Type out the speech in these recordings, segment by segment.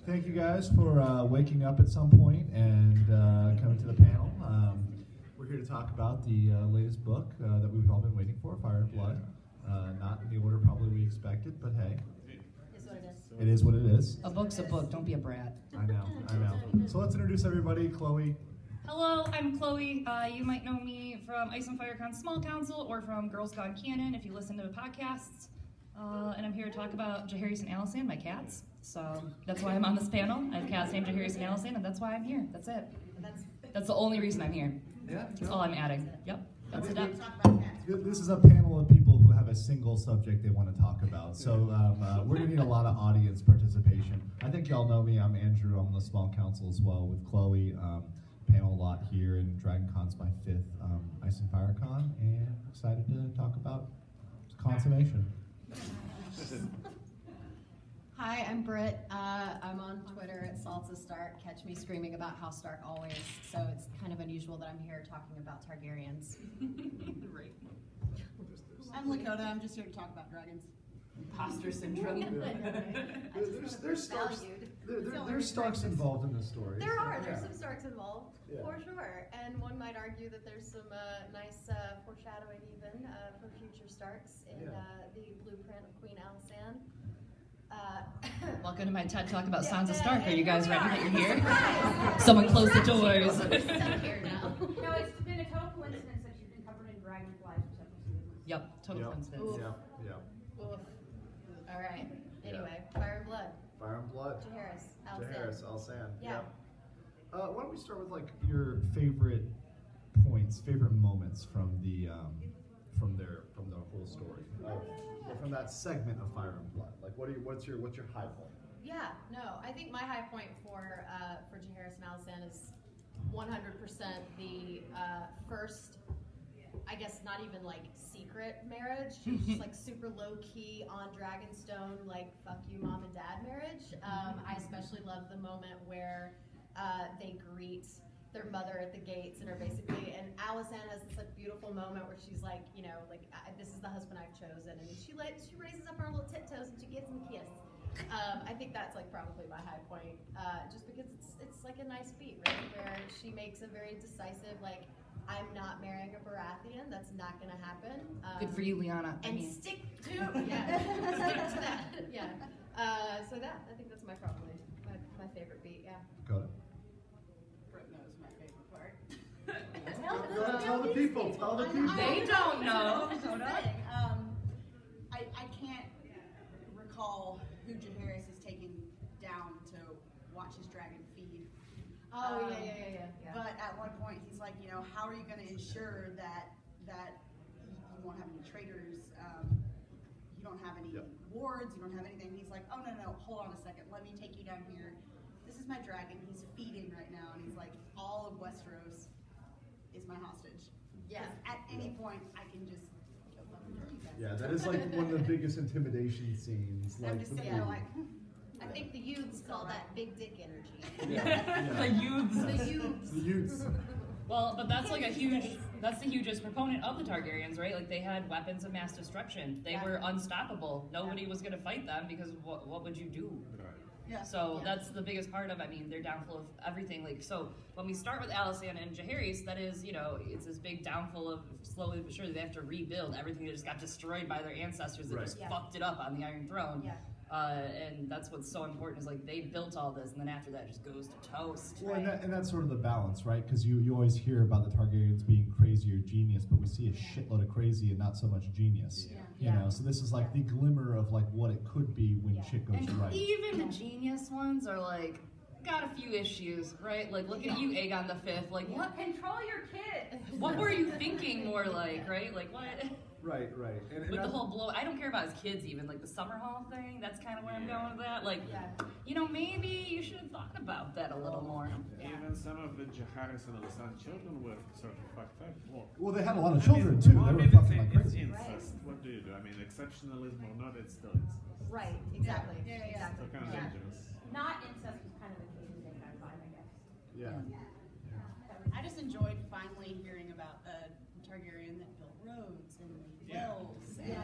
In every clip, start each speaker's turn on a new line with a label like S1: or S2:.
S1: Thank you guys for waking up at some point and coming to the panel. We're here to talk about the latest book that we've all been waiting for, Fire and Blood. Not in the order probably we expected, but hey.
S2: It's what it is.
S1: It is what it is.
S3: A book's a book, don't be a brat.
S1: I know. So let's introduce everybody. Chloe.
S3: Hello, I'm Chloe. You might know me from Ice and Firecon Small Council or from Girls Gone Canon if you listen to the podcasts. And I'm here to talk about Jaehaerys and Alysanne, my cats. So that's why I'm on this panel. I have cats named Jaehaerys and Alysanne, and that's why I'm here. That's it. That's the only reason I'm here.
S1: Yeah.
S3: That's all I'm adding. Yep. That's it.
S1: This is a panel of people who have a single subject they want to talk about. So we're going to need a lot of audience participation. I think y'all know me. I'm Andrew. I'm on the Small Council as well with Chloe. Panel a lot here, and Dragon Con's my 5th Ice and Fire Con, and excited to talk about consummation.
S2: Hi, I'm Britt. I'm on Twitter at Salsa Stark. Catch me screaming about House Stark always. So it's kind of unusual that I'm here talking about Targaryens.
S3: Right.
S4: I'm Lakota. I'm just here to talk about dragons.
S3: Imposter syndrome.
S1: There's Starks involved in this story.
S2: There's some Starks involved, for sure. And one might argue that there's some nice foreshadowing even for future Starks in the blueprint of Queen Alysanne.
S3: Welcome to my TED Talk about Sansa Stark. Are you
S2: and
S3: guys
S2: here we
S3: ready
S2: are.
S3: that you're here?
S2: Surprise!
S3: Someone close the doors.
S2: We're stuck here now.
S5: No, it's been a total coincidence that you've been covered in dragonflies for several seasons.
S3: Yep, total coincidence.
S2: Oof.
S1: Yeah.
S2: Oof. All right. Anyway, Fire and Blood.
S1: Fire and Blood.
S2: Jaehaerys.
S1: Jaehaerys, Alysanne.
S2: Yeah.
S1: Why don't we start with like your favorite points, favorite moments from the whole story, or from that segment of Fire and Blood. Like, what's your high point?
S2: Yeah. No, I think my high point for Jaehaerys and Alysanne is 100% the first. I guess not even like secret marriage. She's just like super low key on Dragonstone, like fuck you mom and dad marriage. I especially love the moment where they greet their mother at the gates and are basically, and Alysanne has this like beautiful moment where she's like, you know, like this is the husband I've chosen, and she raises up her little tiptoes and she gives him a kiss. I think that's like probably my high point, just because it's like a nice beat, right? Where she makes a very decisive like, I'm not marrying a Baratheon. That's not going to happen.
S3: Good for you, Liana.
S2: Stick to stick to that. Yeah. So that I think that's probably my favorite beat. Yeah.
S1: Got it.
S4: Brett knows my favorite part.
S1: Tell the people.
S3: They don't know.
S4: I can't recall who Jaehaerys is taking down to watch his dragon feed.
S2: Oh yeah.
S4: But at one point he's like, you know, how are you going to ensure that you won't have any traitors, you don't have any wards, you don't have anything. He's like, oh no, hold on a second, let me take you down here. This is my dragon, he's feeding right now, and he's like, all of Westeros is my hostage.
S2: Yeah.
S4: At any point I can just go fucking kill you guys.
S1: Yeah, that is like one of the biggest intimidation scenes.
S4: I'm
S1: Like
S4: just
S1: the
S4: sitting there
S1: movie.
S4: like,
S2: I think the youths call that big dick energy.
S3: The youths.
S1: The youths.
S3: Well, but that's like that's the hugest proponent of the Targaryens, right? Like they had weapons of mass destruction. They were unstoppable. Nobody was going to fight them because what would you do?
S4: yeah.
S3: So that's the biggest part of, I mean, their downfall of everything. Like, so when we start with Alysanne and Jaehaerys, that is, you know, it's this big downfall of slowly but surely they have to rebuild everything that just got destroyed by their ancestors that just fucked it up on the Iron Throne.
S2: Yeah.
S3: And that's what's so important is like they built all this, and then after that it just goes to toast.
S1: Well, and that's sort of the balance, right? Because you always hear about the Targaryens being crazy or genius, but we see a shitload of crazy and not so much genius. You know, so this is like the glimmer of like what it could be when shit goes
S3: And
S1: right.
S3: even the genius ones are like got a few issues, right? Like look at you, Aegon the Fifth. Like what?
S5: Control your kid.
S3: What were you thinking? More like, right? Like what?
S1: Right. And
S3: With the whole blow, I don't care about his kids even, like the summer hall thing, that's kind of where I'm going with that. Like, you know, maybe you should have thought about that a little more.
S6: Even some of the Jaehaerys and Alysanne children were sort of fucked up.
S1: Well, they had a lot of children too. They were fucking like
S6: it's
S1: crazy.
S6: incest. What do you do? I mean, exceptionalism or not, it's still incest.
S2: Right. Exactly.
S4: Yeah.
S6: So kind of dangerous.
S5: Not incest was kind of the case they had fine, I guess.
S1: Yeah.
S4: I just enjoyed finally hearing about a Targaryen that built roads and wells and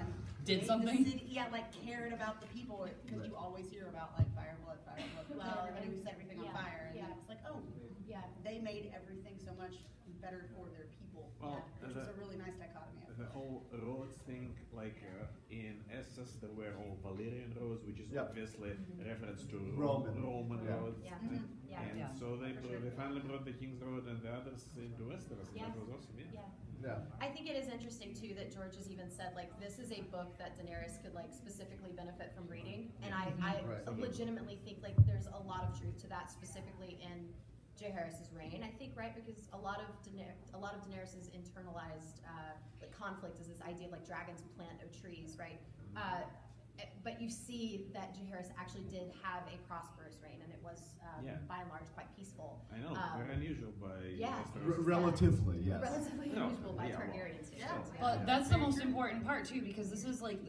S3: Did
S4: made
S3: something?
S4: the city, like cared about the people, because you always hear about like Fire and Blood fire book. Well,
S2: Well,
S4: everybody who set everything on
S2: yeah,
S4: fire, and
S2: yeah.
S4: it's like, oh,
S2: Yeah.
S4: they made everything so much better for their people.
S6: Well,
S4: Which is a really nice dichotomy.
S6: The whole roads thing, like in Essos, there were all Valyrian roads, which is
S1: Yep.
S6: obviously a reference to
S1: Roman.
S6: Road.
S2: Yeah.
S4: Mhm.
S2: Yeah.
S6: And
S3: Yeah.
S6: so they,
S2: For sure.
S6: they finally brought the King's Road and the others into Westeros, and
S2: Yeah.
S6: that was awesome, yeah.
S2: Yeah.
S1: Yeah.
S2: I think it is interesting too that George has even said like this is a book that Daenerys could like specifically benefit from reading, and I
S1: Right.
S2: legitimately think like there's a lot of truth to that specifically in Jaehaerys' reign. I think right because a lot of Daenerys' internalized like conflict is this idea of like dragons plant no trees, right? But you see that Jaehaerys actually did have a prosperous reign, and it was
S6: Yeah.
S2: by and large quite peaceful.
S6: I know, very unusual by
S2: yeah.
S6: Westeros.
S1: Relatively, yes.
S2: Relatively
S6: No,
S2: unusual by
S6: yeah, well,
S2: Targaryen standards.
S4: yeah.
S3: But that's the most important part too, because this is like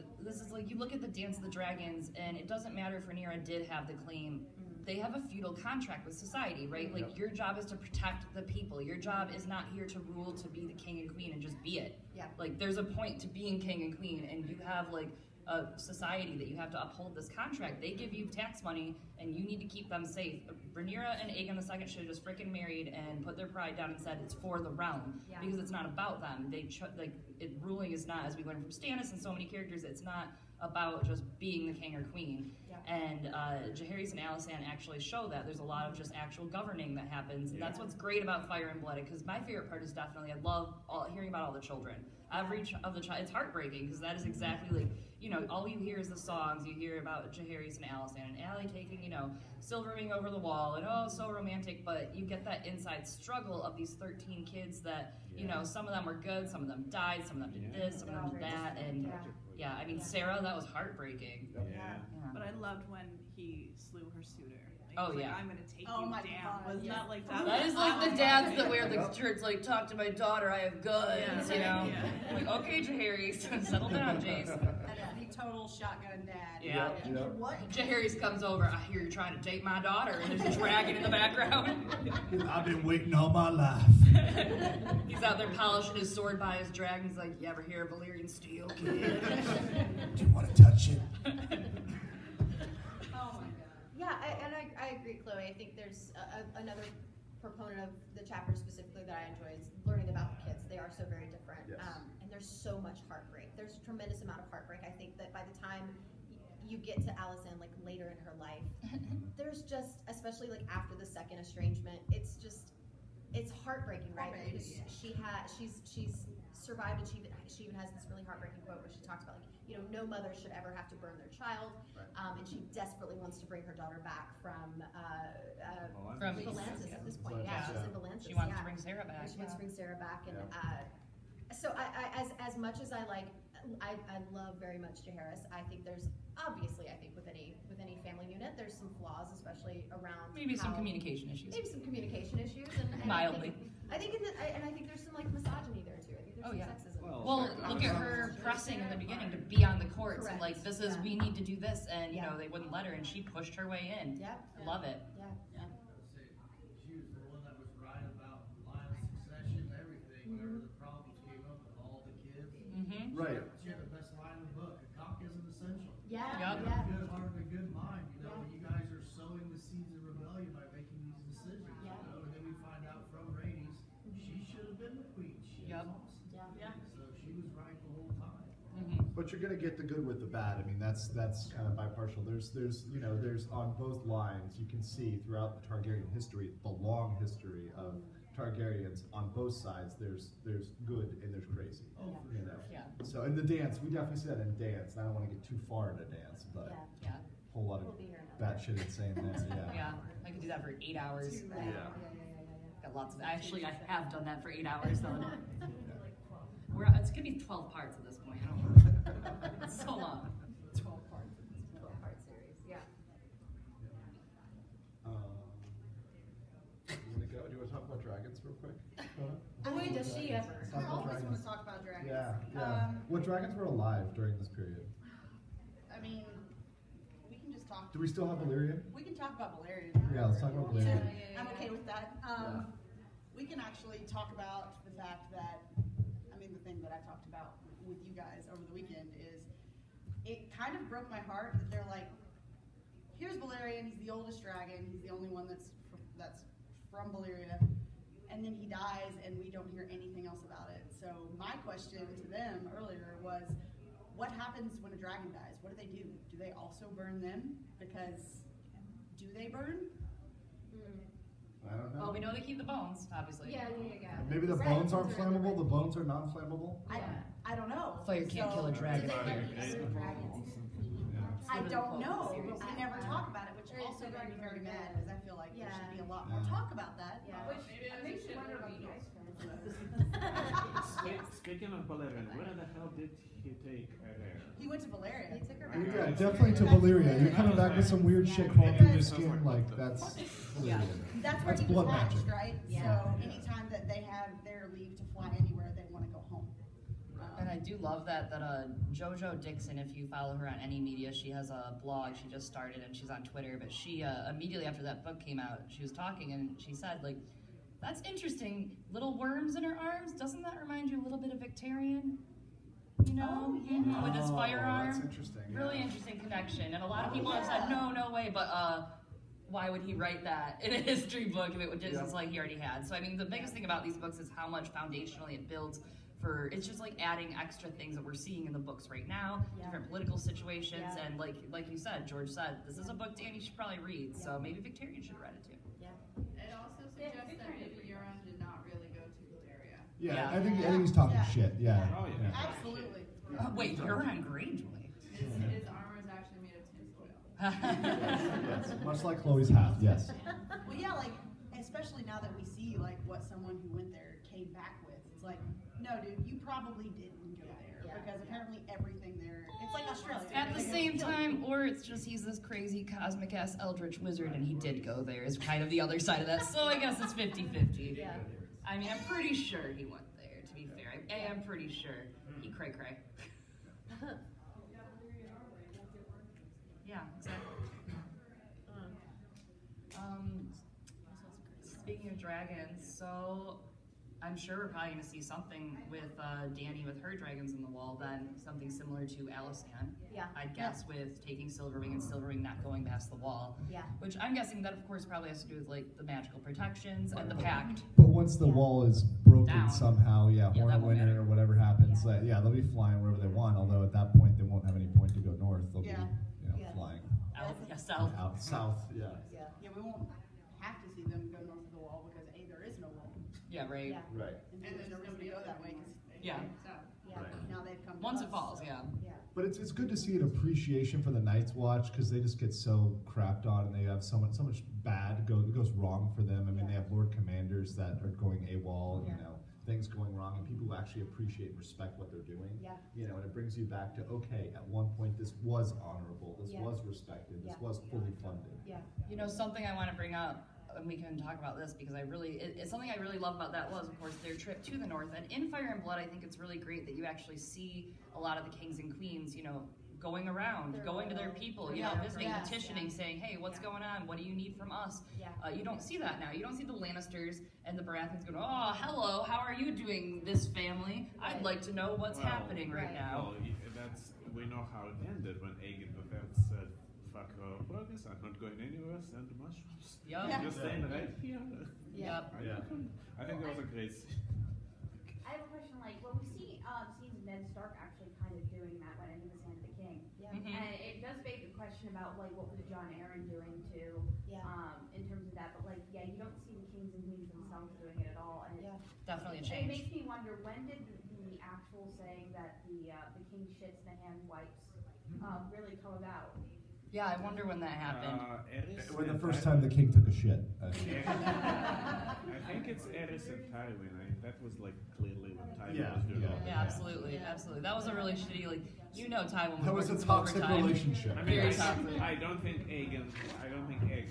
S3: you look at the Dance of the Dragons, and it doesn't matter if Rhaenyra did have the claim. They have a feudal contract with society, right? Like
S1: Yep.
S3: your job is to protect the people. Your job is not here to rule, to be the king and queen and just be it.
S2: Yeah.
S3: Like there's a point to being king and queen, and you have like a society that you have to uphold this contract. They give you tax money, and you need to keep them safe. Rhaenyra and Aegon II should have just freaking married and put their pride down and said it's for the realm,
S2: Yeah.
S3: because it's not about them. Ruling is not, as we learned from Stannis and so many characters, it's not about just being the king or queen.
S2: Yeah.
S3: And Jaehaerys and Alysanne actually show that. There's a lot of just actual governing that happens, and that's what's great about Fire and Blood. Because my favorite part is definitely I love hearing about all the children. Every it's heartbreaking because that is exactly like all you hear is the songs. You hear about Jaehaerys and Alysanne and Aly taking silvering over the wall and oh so romantic, but you get that inside struggle of these 13 kids that some of them were good, some of them died, some of them did this, some of them did that, and I mean Sarah, that was heartbreaking.
S6: Yeah.
S3: Yeah.
S7: But I loved when he slew her suitor. Like,
S3: Oh,
S7: he's like,
S3: yeah.
S7: I'm gonna take
S4: Oh
S7: you
S4: my
S7: down.
S4: God,
S7: Was
S4: yes.
S7: not like that.
S3: That is like the dads that wear the shirts, like, talk to my daughter, I have guns,
S7: Yeah.
S3: I'm like, okay, Jaehaerys, settle down, Jace.
S4: And the total shotgun dad.
S3: Yeah.
S1: Yep.
S4: What?
S3: Jaehaerys comes over, I hear you're trying to date my daughter, and there's a dragon in the background.
S1: I've been waiting all my life.
S3: He's out there polishing his sword by his dragon, he's like, you ever hear of Valyrian steel, kid?
S1: Do you want to touch it?
S4: Oh my God.
S2: Yeah, I agree, Chloe. I think there's another proponent of the chapter specifically that I enjoy is learning about the kids. They are so very different.
S1: Yes.
S2: And there's so much heartbreak. There's a tremendous amount of heartbreak. I think that by the time you get to Alysanne, like later in her life, there's just, especially like after the second estrangement, it's heartbreaking, right?
S4: Poor baby,
S2: Because
S4: yeah.
S2: she's survived, and she even has this really heartbreaking quote where she talks about like, no mother should ever have to burn their child,
S1: Right.
S2: and she desperately wants to bring her daughter back from
S3: From
S2: Valances at this point. Yeah,
S1: Valances,
S2: she's
S1: yeah.
S2: in Valances.
S3: She wants
S2: yeah.
S3: to bring Sarah back.
S2: She wants to bring Sarah back, and
S1: Yeah.
S2: so as much as I love very much Jaehaerys. I think there's obviously with any family unit there's some flaws, especially around
S3: Maybe some
S2: how-
S3: communication issues.
S2: Maybe some communication issues, and
S3: Mildly.
S2: I think there's some like misogyny there too. I think there's
S3: Oh,
S2: some
S3: yeah.
S2: sexism.
S3: Well, look at her pressing in the beginning to be on the courts and like, this is,
S2: Yeah.
S3: we need to do this, and
S2: Yeah.
S3: they wouldn't let her, and she pushed her way in.
S2: Yep.
S3: I love it.
S2: Yeah.
S8: She was the one that was right about line of succession and everything, whenever the problems came up with all the kids.
S3: Mm-hmm.
S1: Right.
S8: She had the best line in the book, a cock isn't essential.
S2: Yeah.
S3: Yep.
S2: Yeah.
S8: A good heart and a good mind, you guys are sowing the seeds of rebellion by making these decisions,
S2: Yeah.
S8: and then we find out from Rhaenys, she should have been the queen. She
S3: Yep.
S8: was awesome.
S2: Yeah.
S8: So she was right the whole time.
S1: But you're gonna get the good with the bad. I mean, that's kind of bipartial. There's on both lines. You can see throughout the Targaryen history, the long history of Targaryens on both sides. There's good and there's crazy.
S8: Oh, for
S1: You
S8: sure.
S1: know.
S3: Yeah.
S1: So in the dance, we definitely see that in dance. And I don't want to get too far into dance, but
S2: Yeah.
S3: Yeah.
S1: a whole lot of
S2: We'll be here another
S1: batshit insane there. Yeah.
S3: Yeah. I could do that for 8 hours.
S2: Yeah. Yeah.
S3: Got lots of, actually, I have done that for 8 hours, though. It's gonna be 12 parts at this point. I don't know. It's so long.
S2: 12 parts. 12-part series. Yeah.
S1: You wanna go? Do you want to talk about dragons real quick?
S2: Boy, does she ever.
S1: Let's
S4: I
S1: talk about
S4: always want
S1: dragons.
S4: to talk about dragons.
S1: Yeah. What dragons were alive during this period?
S4: I mean, we can just talk.
S1: Do we still have Valyrian?
S4: We can talk about Valerian.
S1: Yeah, let's talk about
S4: Yeah,
S1: Valyrian.
S4: I'm okay with that.
S1: Yeah.
S4: We can actually talk about the fact that, the thing that I talked about with you guys over the weekend is, it kind of broke my heart that they're like, here's Valerian, he's the oldest dragon, he's the only one that's from Valyria, and then he dies and we don't hear anything else about it. So my question to them earlier was, what happens when a dragon dies? What do they do? Do they also burn them? Because do they burn?
S1: I don't know.
S3: Well, we know they keep the bones, obviously.
S2: Yeah, there you go.
S1: Maybe the
S4: Right.
S1: bones aren't flammable. The bones are non-flammable.
S4: I don't know.
S3: Fire can't kill a dragon.
S4: I don't know, but we never talk about it, which also made me very mad because I feel like there should be a lot more talk about that.
S2: Yeah.
S5: Which
S7: Maybe that's
S5: makes
S7: a
S5: you
S7: shit
S5: wonder about
S7: movie.
S5: the ice cream.
S6: Speaking of Valerian, where the hell did he take her?
S4: He went to Valeria.
S2: He took her
S1: Yeah,
S2: back.
S1: definitely to Valyria. You're coming back with some weird shit crawling through your skin. Like that's.
S3: Yeah.
S4: That's where
S1: That's
S4: he was
S1: blood
S4: hatched,
S1: magic.
S4: right?
S2: Yeah.
S4: So anytime that they have their leave to fly anywhere, they want to go home.
S3: And I do love that JoJo Dixon, if you follow her on any media, she has a blog she just started and she's on Twitter, but she immediately after that book came out, she was talking and she said, like, that's interesting, little worms in her arms, doesn't that remind you a little bit of Victorian? You know,
S4: Oh, yeah.
S3: with his firearm.
S1: That's interesting. Yeah.
S3: Really interesting connection. And a lot of people have said, no way, but why would he write that in a history book if it was just like he already had? So I mean, the biggest thing about these books is how much foundationally it builds for, it's just like adding extra things that we're seeing in the books right now, different political situations, and like you said, George said, this is a book Danny should probably read, so maybe Victorian should have read it too.
S7: It also suggests that maybe Euron did not really go to Valyria.
S1: Yeah,
S3: Yeah.
S1: I think he's talking
S4: Yeah.
S1: shit. Yeah.
S6: Oh, yeah.
S4: Absolutely.
S3: Wait, you're on Greyjoy.
S7: His armor is actually made of tinfoil.
S1: Yes, much like Chloe's hat. Yes.
S4: Well, yeah, like, especially now that we see, like, what someone who went there came back with. It's like, no, dude, you probably didn't go there.
S2: Yeah.
S4: Because apparently everything there, it's like Australia.
S3: At the
S4: Everything
S3: same
S4: is killing
S3: time, or it's just he's this crazy cosmic ass eldritch wizard and he did go there is kind of the other side of that. So I guess it's 50-50.
S2: Yeah.
S3: I mean, I'm pretty sure he went there, to be fair. I am pretty sure. He cray. Yeah, exactly. Speaking of dragons, so I'm sure we're probably going to see something with Dany with her dragons in the wall, then something similar to Alysanne.
S2: Yeah.
S3: I'd guess with taking Silverwing and Silverwing not going past the wall.
S2: Yeah.
S3: Which I'm guessing that, of course, probably has to do with like the magical protections and the pact.
S1: But once the wall is broken
S3: Down.
S1: somehow,
S3: Yeah,
S1: Hornet
S3: that won't
S1: Winter
S3: matter.
S1: or whatever happens,
S2: Yeah.
S1: they'll be flying wherever they want. Although at that point they won't have any point to go north. They'll
S4: Yeah.
S1: be,
S2: Yeah.
S1: flying
S3: South.
S1: out south. Yeah.
S2: Yeah.
S4: Yeah, we won't have to see them go north of the wall because A, there is no wall.
S3: Yeah, right.
S2: Yeah.
S1: Right.
S4: And B, there's no reason to go that way because
S3: Yeah.
S2: Yeah.
S4: now they've come to
S3: Once
S4: us,
S3: it falls,
S4: so-
S3: yeah.
S2: Yeah.
S1: But it's good to see an appreciation for the Night's Watch because they just get so crapped on and they have so much bad goes wrong for them. I mean, they have Lord Commanders that are going AWOL,
S2: Yeah.
S1: things going wrong, and people who actually appreciate and respect what they're doing.
S2: Yeah.
S1: And it brings you back to, okay, at one point this was honorable, this
S2: Yeah.
S1: was respected, this
S2: Yeah.
S1: was fully funded.
S2: Yeah.
S3: Something I want to bring up, and we can talk about this because it's something I really love about that was, of course, their trip to the north. And in Fire and Blood, I think it's really great that you actually see a lot of the kings and queens, going around, going to their people, visiting,
S2: Yes,
S3: petitioning,
S2: yeah.
S3: saying, hey, what's going on? What do you need from us?
S2: Yeah.
S3: You don't see that now. You don't see the Lannisters and the Baratheons going, oh, hello, how are you doing, this family? I'd like to know what's
S6: Well,
S3: happening right now.
S6: Well, we know how it ended when Aegon the Fifth said, "Fuck our progress. I'm not going anywhere. Send the mushrooms.
S3: Yup.
S6: I'm just staying right here."
S3: Yep.
S6: I think that was a great scene.
S5: I have a question, like, when we see scenes of Ned Stark actually kind of doing that when he was hand the king,
S2: Yeah.
S3: Mhm.
S5: and it does beg the question about, like, what was Jon Arryn doing too,
S2: Yeah.
S5: in terms of that, but, like, yeah, you don't see the kings and queens themselves doing it at all, and
S2: Yeah.
S3: Definitely a
S5: it
S3: change.
S5: makes me wonder, when did the actual saying that the king shits and the hand wipes really come about?
S3: Yeah, I wonder when that happened.
S6: Aerys
S1: When the
S6: and
S1: first
S6: Tywin-
S1: time the king took a shit. I think.
S6: I think it's Aerys and Tywin. That was like clearly when Tywin
S1: Yeah,
S6: was doing
S1: yeah.
S6: all that.
S3: Yeah, absolutely. That was a really shitty, Tywin
S1: That was a
S3: working some
S1: toxic
S3: overtime.
S1: relationship.
S6: I mean,
S3: Very toxic.
S6: I don't think Egg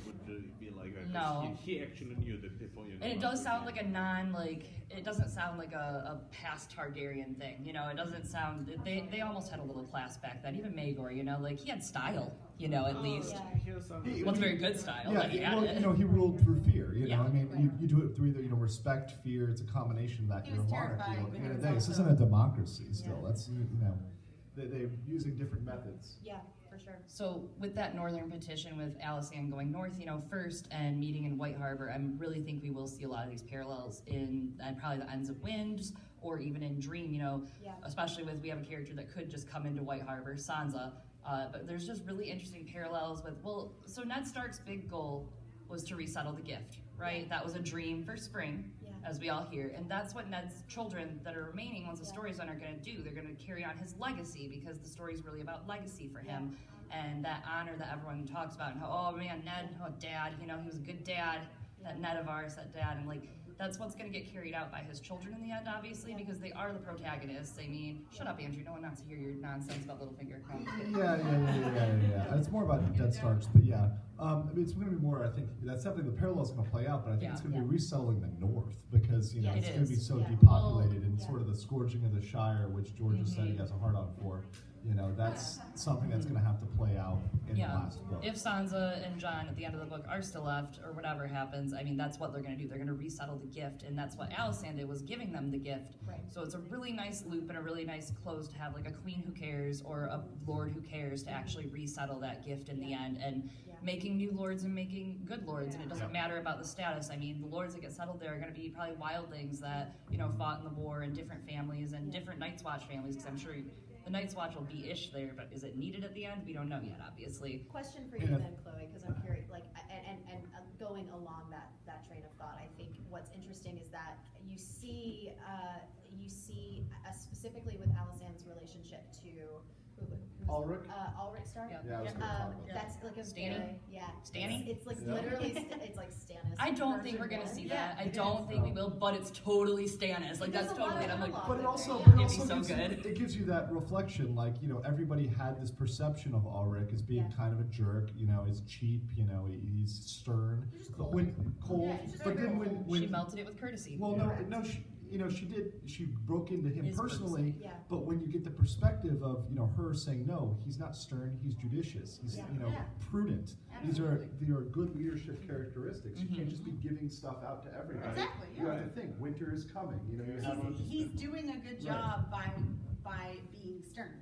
S6: would be like that. 'Cause
S3: No.
S6: He actually knew the people.
S3: And it does sound like it doesn't sound like a past Targaryen thing, it doesn't sound, they almost had a little class back then, even Maegor, he had style, at least.
S2: Yeah.
S6: Here's some.
S1: He-
S3: Wasn't very good style,
S1: Yeah,
S3: but he had
S1: well,
S3: it.
S1: he ruled through fear.
S3: Yeah.
S1: I mean, you do it through either respect, fear. It's a combination of that.
S4: He
S1: You're a
S4: was
S1: monarchy.
S4: terrifying,
S1: At the
S4: but
S1: end of
S4: he
S1: the day,
S4: was
S1: this
S4: also-
S1: isn't a democracy. Still,
S2: Yeah.
S1: that's they're using different methods.
S2: Yeah. for sure.
S3: So with that northern petition with Alysanne going north, first and meeting in White Harbor, I really think we will see a lot of these parallels in probably the Ends of Wind or even in Dream, especially with we have a character that could just come into White Harbor, Sansa. But there's just really interesting parallels with, so Ned Stark's big goal was to resettle the gift, right?
S2: Yeah.
S3: That was a dream for spring, as we all hear. And that's what Ned's children that are remaining once the story's done are going to do. They're going to carry on his legacy because the story's really about legacy for him and that honor that everyone talks about and how, oh man, Ned, dad, he was a good dad, that Ned of ours, that dad. And that's what's going to get carried out by his children in the end, obviously, because they are the protagonists. I mean, shut up, Andrew. No one wants to hear your nonsense about Littlefinger.
S1: Yeah. It's more about Ned Starks, but yeah. It's going to be more, I think, that's definitely the parallel's going to play out, but I think it's going to be resettling the North because, it's going to be so depopulated and sort of the scourging of the Shire, which George has said he has a hard on for. That's something that's going to have to play out in the last book.
S3: If Sansa and Jon at the end of the book are still left, or whatever happens, I mean, that's what they're going to do. They're going to resettle the gift, and that's what Alysanne did, was giving them the gift.
S2: Right.
S3: So it's a really nice loop and a really nice close to have like a queen who cares or a lord who cares to actually resettle that gift in the end, and making new lords and making good lords, and it doesn't matter about the status. I mean, the lords that get settled there are going to be probably wildlings that, fought in the war and different families and different Night's Watch families, because I'm sure the Night's Watch will be ish there, but is it needed at the end? We don't know yet, obviously.
S2: Question for you then, Chloe, because I'm curious, and going along that train of thought, I think what's interesting is that you see specifically with Alysanne's relationship to
S1: Ulrich?
S2: Ulrich Stark?
S1: Yeah, I was gonna talk about
S2: that's like a
S3: Stanny?
S2: Stanny? It's like literally, it's like Stannis.
S3: I don't think we're gonna see that. I don't think we will, but it's totally Stannis. Like, that's totally, I'm like,
S1: but it also gives you that reflection, everybody had this perception of Ulrich as being kind of a jerk, he's cheap, he's stern. But when
S3: she melted it with courtesy.
S1: Well, no, she broke into him personally, but when you get the perspective of, her saying, no, he's not stern, he's judicious, he's, prudent. Absolutely. These are good leadership characteristics. You can't just be giving stuff out to everybody.
S4: Exactly,
S1: You have to think, winter is coming.
S4: He's doing a good job by being stern.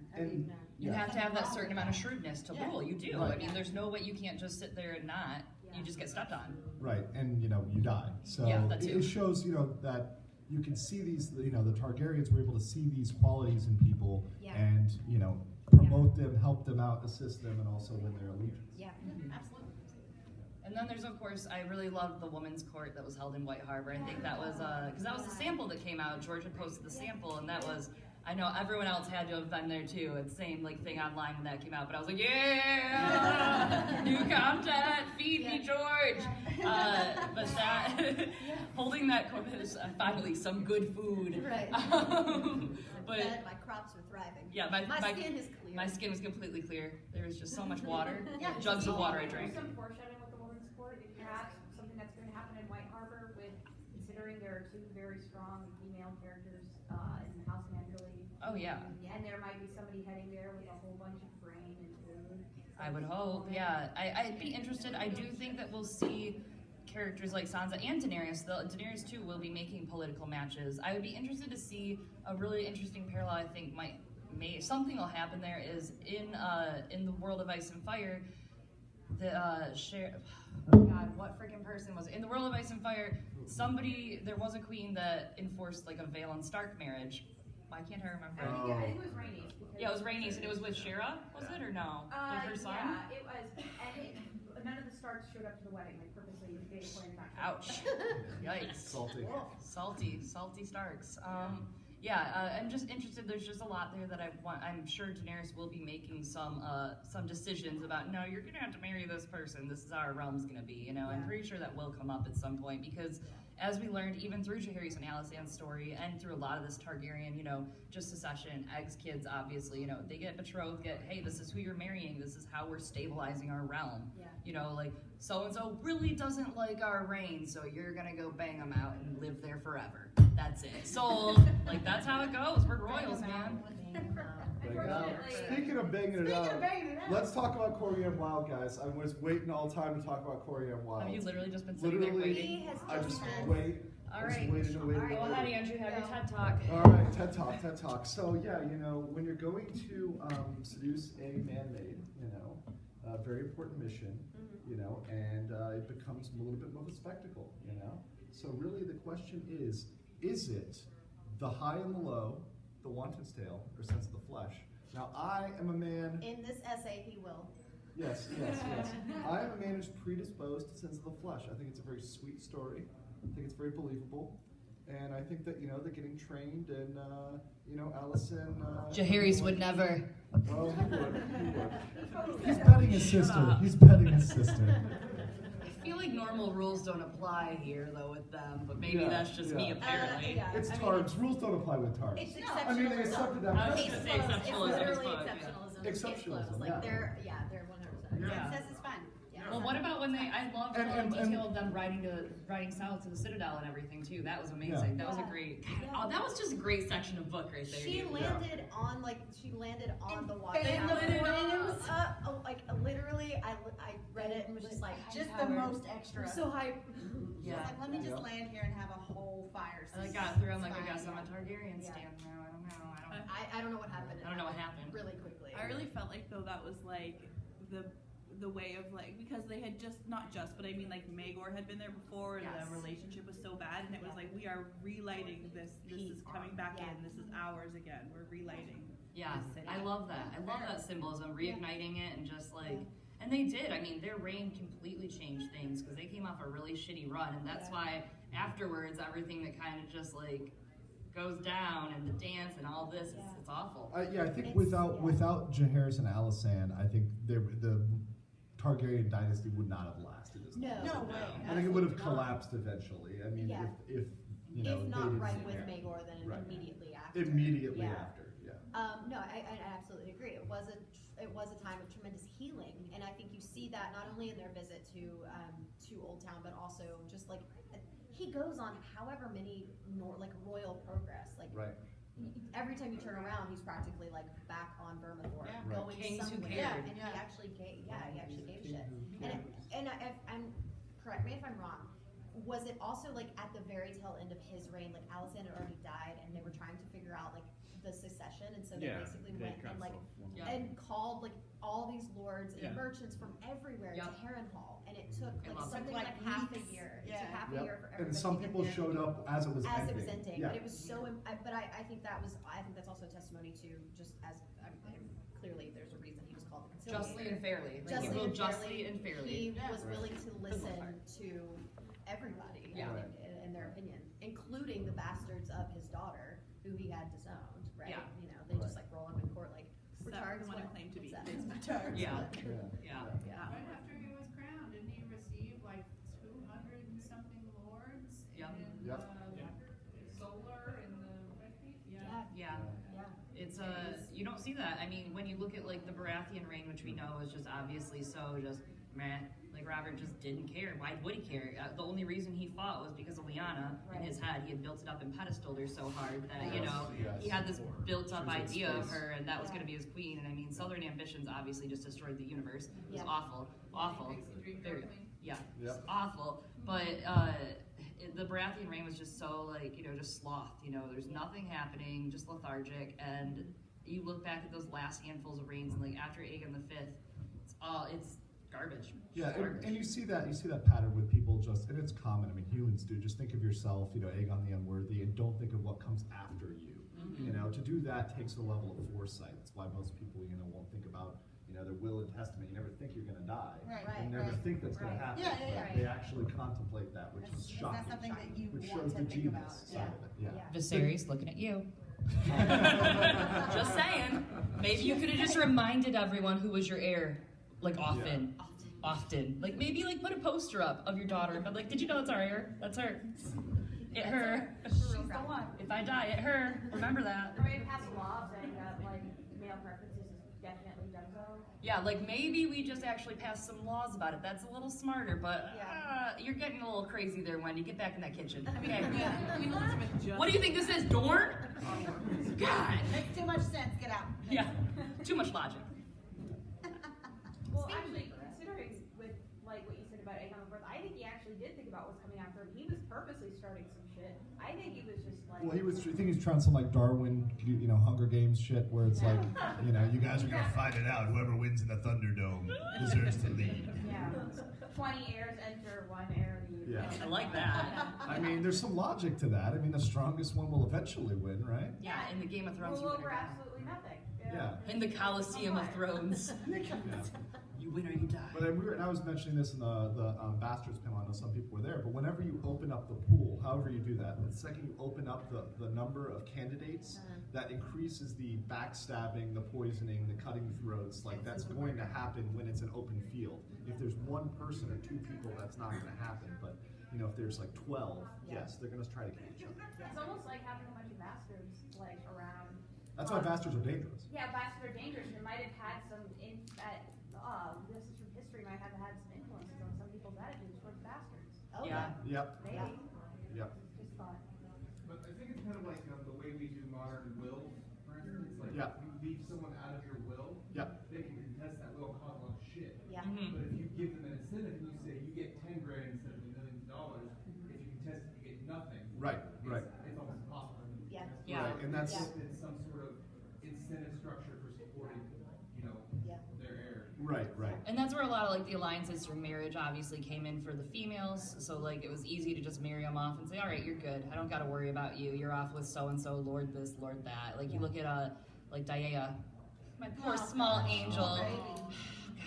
S3: You have to have that certain amount of shrewdness to rule. You do.
S1: Right.
S3: I mean, there's no way you can't just sit there and not. You just get stepped on.
S1: Right, and, you die. So it shows, that you can see these, the Targaryens were able to see these qualities in people and, promote them, help them out, assist them, and also win their allegiance.
S2: Yeah, absolutely.
S3: And then there's, of course, I really loved the women's court that was held in White Harbor. I think that was, because that was the sample that came out. George had posted the sample, and that was, I know everyone else had to have been there too. It's the same thing online when that came out, but I was like, yeah, new content, feed me, George. But that, holding that court is finally some good food.
S2: Right.
S3: But
S2: my crops are thriving.
S3: Yeah,
S2: my skin is clear.
S3: My skin was completely clear. There was just so much water, jugs of water I drank.
S5: Some foreshadowing with the women's court, perhaps something that's going to happen in White Harbor, with considering there are two very strong female characters in House Manderly.
S3: Oh yeah.
S5: And there might be somebody heading there with a whole bunch of grain and food.
S3: I would hope, yeah. I'd be interested. I do think that we'll see characters like Sansa and Daenerys. Daenerys too will be making political matches. I would be interested to see a really interesting parallel. I think something will happen there is in the world of Ice and Fire. What freaking person was it? In the world of Ice and Fire? There was a queen that enforced like a Valen Stark marriage. Why can't I remember?
S5: I think it was Rhaenys.
S3: Yeah, it was Rhaenys, and it was with Shira, was it, or no? With her son?
S5: Yeah, it was, and none of the Starks showed up to the wedding, like purposely, they planned not to.
S3: Ouch. Yikes. Salty Starks. I'm just interested. There's just a lot there that I'm sure Daenerys will be making some decisions about, no, you're going to have to marry this person. This is how our realm's going to be, I'm pretty sure that will come up at some point because as we learned, even through Jaehaerys and Alysanne's story and through a lot of this Targaryen, just succession, eggs, kids, obviously, they get betrothed, hey, this is who you're marrying. This is how we're stabilizing our realm. Yeah. So-and-so really doesn't like our reign, so you're going to go bang them out and live there forever. That's it. Sold. That's how it goes. We're royals, man.
S1: Speaking of banging it out, let's talk about Corey Wild, guys. I was waiting all the time to talk about Corey Wild.
S3: Have you literally just been sitting there waiting?
S1: I just wait.
S3: All right. Go ahead, Andrew. Have your TED Talk.
S1: All right, TED Talk. So yeah, when you're going to seduce a man-made, a very important mission, and it becomes a little bit more of a spectacle, So really the question is it the high and the low, the wanton's tale, or sense of the flesh? Now I am a man.
S2: In this essay, he will.
S1: Yes. I am a man who's predisposed to sense of the flesh. I think it's a very sweet story. I think it's very believable. And I think that, they're getting trained and, Alysanne...
S3: Jaehaerys would never.
S1: Well, he would. He's petting his sister.
S3: I feel like normal rules don't apply here, though, with them, but maybe that's just me, apparently.
S1: It's Targs. Rules don't apply with Targs.
S2: It's exceptionalism.
S1: I mean, they accepted that.
S3: I was going to say
S2: It's literally
S3: exceptionalism.
S2: exceptionalism. Like, they're 100%.
S3: Yeah.
S4: It says it's fun.
S3: Well, what about when I loved the detail of them riding south to the Citadel and everything too. That was amazing. That was a great. Oh, that was just a great section of book right there.
S2: She landed on the water.
S4: In the flames.
S2: Literally, I read it and was just like,
S4: Just the most extra.
S2: so hype.
S4: She's like, let me just land here and have a whole fire.
S3: And I got through. I'm like, I guess I'm a Targaryen stand now.
S2: I don't know what happened.
S3: I don't know what happened.
S2: Really quickly.
S7: I really felt like though that was like the way of like, because they had but I mean like Maegor had been there before and the relationship was so bad, and it was like, we are relighting this is coming back in, this is ours again, we're relighting.
S3: Yeah, I love that. I love that symbolism, reigniting it, and just like, and they did. I mean, their reign completely changed things because they came off a really shitty run, and that's why afterwards everything that kind of just like goes down and the dance and all this, it's awful.
S1: I think without Jaehaerys and Alysanne, I think the Targaryen dynasty would not have lasted as long.
S2: No way.
S1: I think it would have collapsed eventually. I mean, if
S2: not right with Maegor, then immediately after.
S1: Immediately after,
S2: no, I absolutely agree. It was a time of tremendous healing, and I think you see that not only in their visit to Old Town, but also just like he goes on however many royal progress. Every time you turn around, he's practically like back on Vermithor, going somewhere. And he actually gave a shit. And correct me if I'm wrong. Was it also like at the very tail end of his reign, like Alysanne had already died, and they were trying to figure out like the succession, and so they basically went and and called like all these lords and merchants from everywhere to Harrenhal, and it took something like half a year. It took half a year for everybody.
S1: And some people showed up as it was ending.
S2: But it was so. But I think that's also a testimony to just as clearly there's a reason he was called the Conciliator.
S3: Justly and fairly. Justly and fairly.
S2: He was willing to listen to everybody in their opinion, including the bastards of his daughter, who he had disowned. Right?
S3: Yeah.
S2: They just like roll up in court like.
S7: Targs want to claim to be
S2: Targs.
S3: Yeah.
S7: Right after he was crowned, didn't he receive like 200 and something lords? And Solar and the Red Peak?
S3: Yeah. It's you don't see that. I mean, when you look at like the Baratheon reign, which we know is just obviously so just meh. Like Robert just didn't care. Why would he care? The only reason he fought was because of Lyanna in his head. He had built it up and pedestaled her so hard that he had this built-up idea of her, and that was going to be his queen. And I mean, Southern ambitions obviously just destroyed the universe. It was awful. Just awful. But the Baratheon reign was just so like just sloth. There's nothing happening, just lethargic. And you look back at those last handfuls of reigns, and like after Aegon V, it's garbage.
S1: And you see that pattern with people and it's common. I mean, humans do. Just think of yourself, Aegon the Unworthy, and don't think of what comes after you. To do that takes a level of foresight. That's why most people, won't think about, their will and testament. You never think you're going to die. You never think that's going to happen. They actually contemplate that, which is shocking.
S4: That's something that you
S1: which
S4: want
S1: shows
S4: to
S1: the
S4: think about.
S1: genius side of it.
S3: Viserys, looking at you. Just saying. Maybe you could have just reminded everyone who was your heir, like often. Like maybe like put a poster up of your daughter, but like, did you know that's our heir? That's her. It her.
S5: She's the one.
S3: If I die, it her. Remember that.
S5: Or maybe pass a law saying that like male preferences is definitely done so.
S3: Yeah, like maybe we just actually passed some laws about it. That's a little smarter, but you're getting a little crazy there, Wendy. Get back in that kitchen. Okay. What do you think this is, Dorne? God.
S4: Makes too much sense. Get out.
S3: Yeah. Too much logic.
S5: Well, actually, considering with like what you said about Aegon the Fourth, I think he actually did think about what's coming after him. He was purposely starting some shit
S1: Well, I think he was trying some like Darwin, Hunger Games shit, where it's like, you guys are gonna fight it out. Whoever wins in the Thunderdome deserves to lead.
S5: Yeah. 20 heirs enter, 1 heir leaves.
S1: Yeah.
S3: I like that.
S1: I mean, there's some logic to that. I mean, the strongest one will eventually win, right?
S3: Yeah, in the Game of Thrones, you
S5: Rule
S3: win or
S5: over
S3: die.
S5: absolutely nothing.
S1: Yeah.
S3: In the Coliseum of Thrones,
S1: Yeah.
S3: you win or you die.
S1: But and I was mentioning this in the Bastards panel. I know some people were there, but whenever you open up the pool, however you do that, the second you open up the number of candidates, that increases the backstabbing, the poisoning, the cutting throats. Like that's going to happen when it's an open field. If there's one person or two people, that's not going to happen. But if there's like 12, yes, they're going to try to kill each other.
S5: It's almost like having a bunch of bastards like around.
S1: That's why bastards are dangerous.
S5: Yeah, bastards are dangerous. It might have had some this is from history. Might have had some influences on some people's attitudes towards bastards.
S2: Oh,
S3: Yeah.
S1: Yep.
S5: Maybe.
S1: Yep.
S5: Just thought.
S9: But I think it's kind of like the way we do modern wills, for instance. It's like
S1: Yeah.
S9: if you leave someone out of your will,
S1: Yep.
S9: they can contest that will and cause a lot of shit.
S2: Yeah.
S3: Mhm.
S9: But if you give them an incentive and you say you get 10 grand instead of millions of dollars, if you contest it, you get nothing.
S1: Right. Right.
S9: It's almost impossible.
S2: Yeah.
S3: Yeah.
S1: Right. And that's.
S2: Yeah.
S9: It's some sort of incentive structure for supporting,
S2: Yeah.
S9: their heir.
S1: Right. Right.
S3: And that's where a lot of like the alliances through marriage obviously came in for the females. So like it was easy to just marry them off and say, all right, you're good. I don't got to worry about you. You're off with so and so, Lord this, Lord that. Like you look at like Jaehaerys, my poor small angel.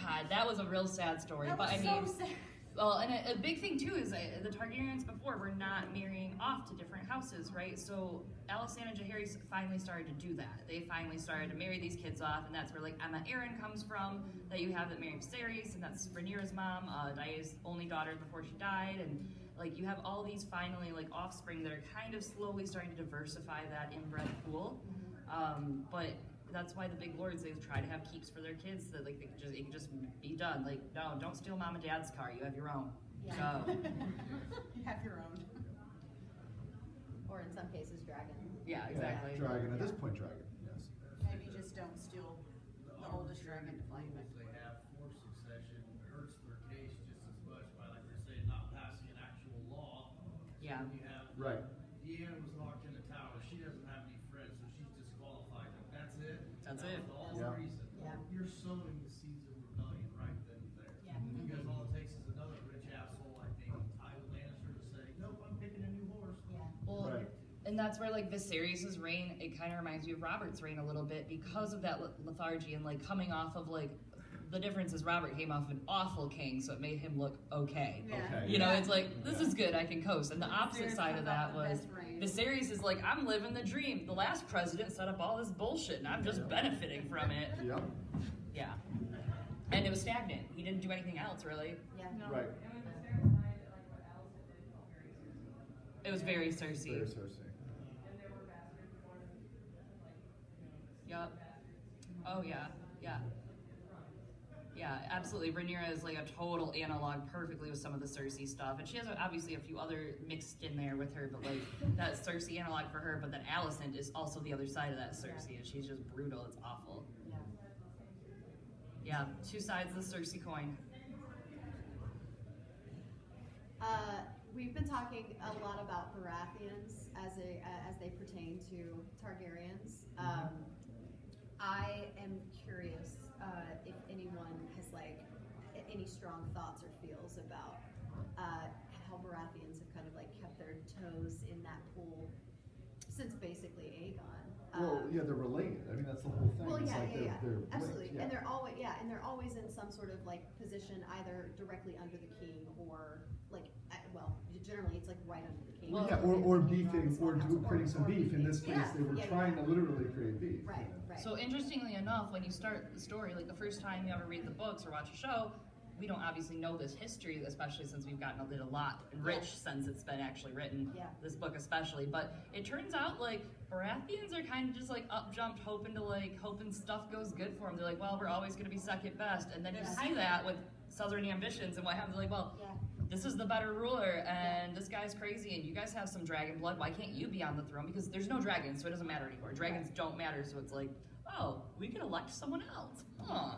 S3: God, that was a real sad story.
S5: That
S3: but I
S5: was
S3: mean,
S5: so sad.
S3: well, and a big thing too is the Targaryens before were not marrying off to different houses, right? So Alysanne and Jaehaerys finally started to do that. They finally started to marry these kids off, and that's where like Emma Arryn comes from. That you have that married Viserys, and that's Rhaenyra's mom, Daia's only daughter before she died, and like you have all these finally like offspring that are kind of slowly starting to diversify that inbred pool. But that's why the big lords, they try to have keeps for their kids, that like it can just be done. Like, no, don't steal mom and dad's car. You have your own.
S2: Yeah.
S3: Go.
S4: You have your own.
S2: Or in some cases, dragon.
S3: Yeah, exactly.
S1: Dragon. At this point, dragon. Yes.
S4: Maybe just don't steal the oldest dragon to flame it.
S8: They have forced succession hurts their case just as much by, like they're saying, not passing an actual law.
S3: Yeah.
S8: You have
S1: Right.
S8: Deanna was locked in the tower. She doesn't have any friends, so she's disqualified. Like, that's it.
S3: That's
S8: That
S3: it.
S8: was all
S1: Yeah.
S8: the reason.
S2: Yeah.
S8: You're sowing the seeds of rebellion right then and there.
S5: Yeah.
S8: Because all it takes is another rich asshole like maybe Tywin Lannister to say, nope, I'm picking a new horse.
S2: Yeah.
S3: Well,
S1: Right.
S3: and that's where like Viserys' reign, it kind of reminds me of Robert's reign a little bit because of that lethargy and like coming off of like, the difference is Robert came off of an awful king, so it made him look okay.
S4: Yeah.
S1: Okay.
S3: You know, it's like, this is good, I can coast. And the opposite
S4: Viserys
S3: side of
S4: comes off
S3: that
S4: the
S3: was,
S4: best reign.
S3: Viserys is like, I'm living the dream. The last president set up all this bullshit, and I'm just benefiting from it.
S1: Yep.
S3: Yeah. And it was stagnant. He didn't do anything else, really.
S2: Yeah.
S1: Right.
S3: It was very Cersei.
S1: Very Cersei.
S3: Yep. Oh, yeah. Yeah. Yeah, absolutely. Rhaenyra is like a total analog perfectly with some of the Cersei stuff. And she has obviously a few other mixed in there with her, but like that Cersei analog for her. But then Alysanne is also the other side of that Cersei, and she's just brutal. It's awful.
S2: Yeah.
S3: Yeah, two sides of the Cersei coin.
S2: We've been talking a lot about Baratheons as they pertain to Targaryens. I am curious if anyone has like any strong thoughts or feels about how Baratheons have kind of like kept their toes in that pool since basically Aegon.
S1: Well, yeah, they're related. I mean, that's the whole thing.
S2: Well,
S1: It's
S2: yeah,
S1: like
S2: yeah,
S1: they're
S2: absolutely,
S1: linked,
S2: and they're always in some sort of like position, either directly under the king or like, well, generally it's like right under the king.
S3: Well,
S1: yeah, or beefing, or creating some beef. In this case,
S2: Yeah,
S1: they were
S2: yeah,
S1: trying
S2: yeah.
S1: to literally create beef.
S2: Right, right.
S3: So interestingly enough, when you start the story, like the first time you ever read the books or watch a show, we don't obviously know this history, especially since we've gotten a lot enriched since it's been actually written,
S2: Yeah.
S3: this book especially. But it turns out like Baratheons are kind of just like up jumped, hoping stuff goes good for them. They're like, well, we're always going to be second best. And then you see that with Southern ambitions and what happens. They're like, well,
S2: Yeah.
S3: this is the better ruler, and this guy's crazy, and you guys have some dragon blood. Why can't you be on the throne? Because there's no dragons, so it doesn't matter anymore. Dragons don't matter, so it's like, oh, we can elect someone else. Huh.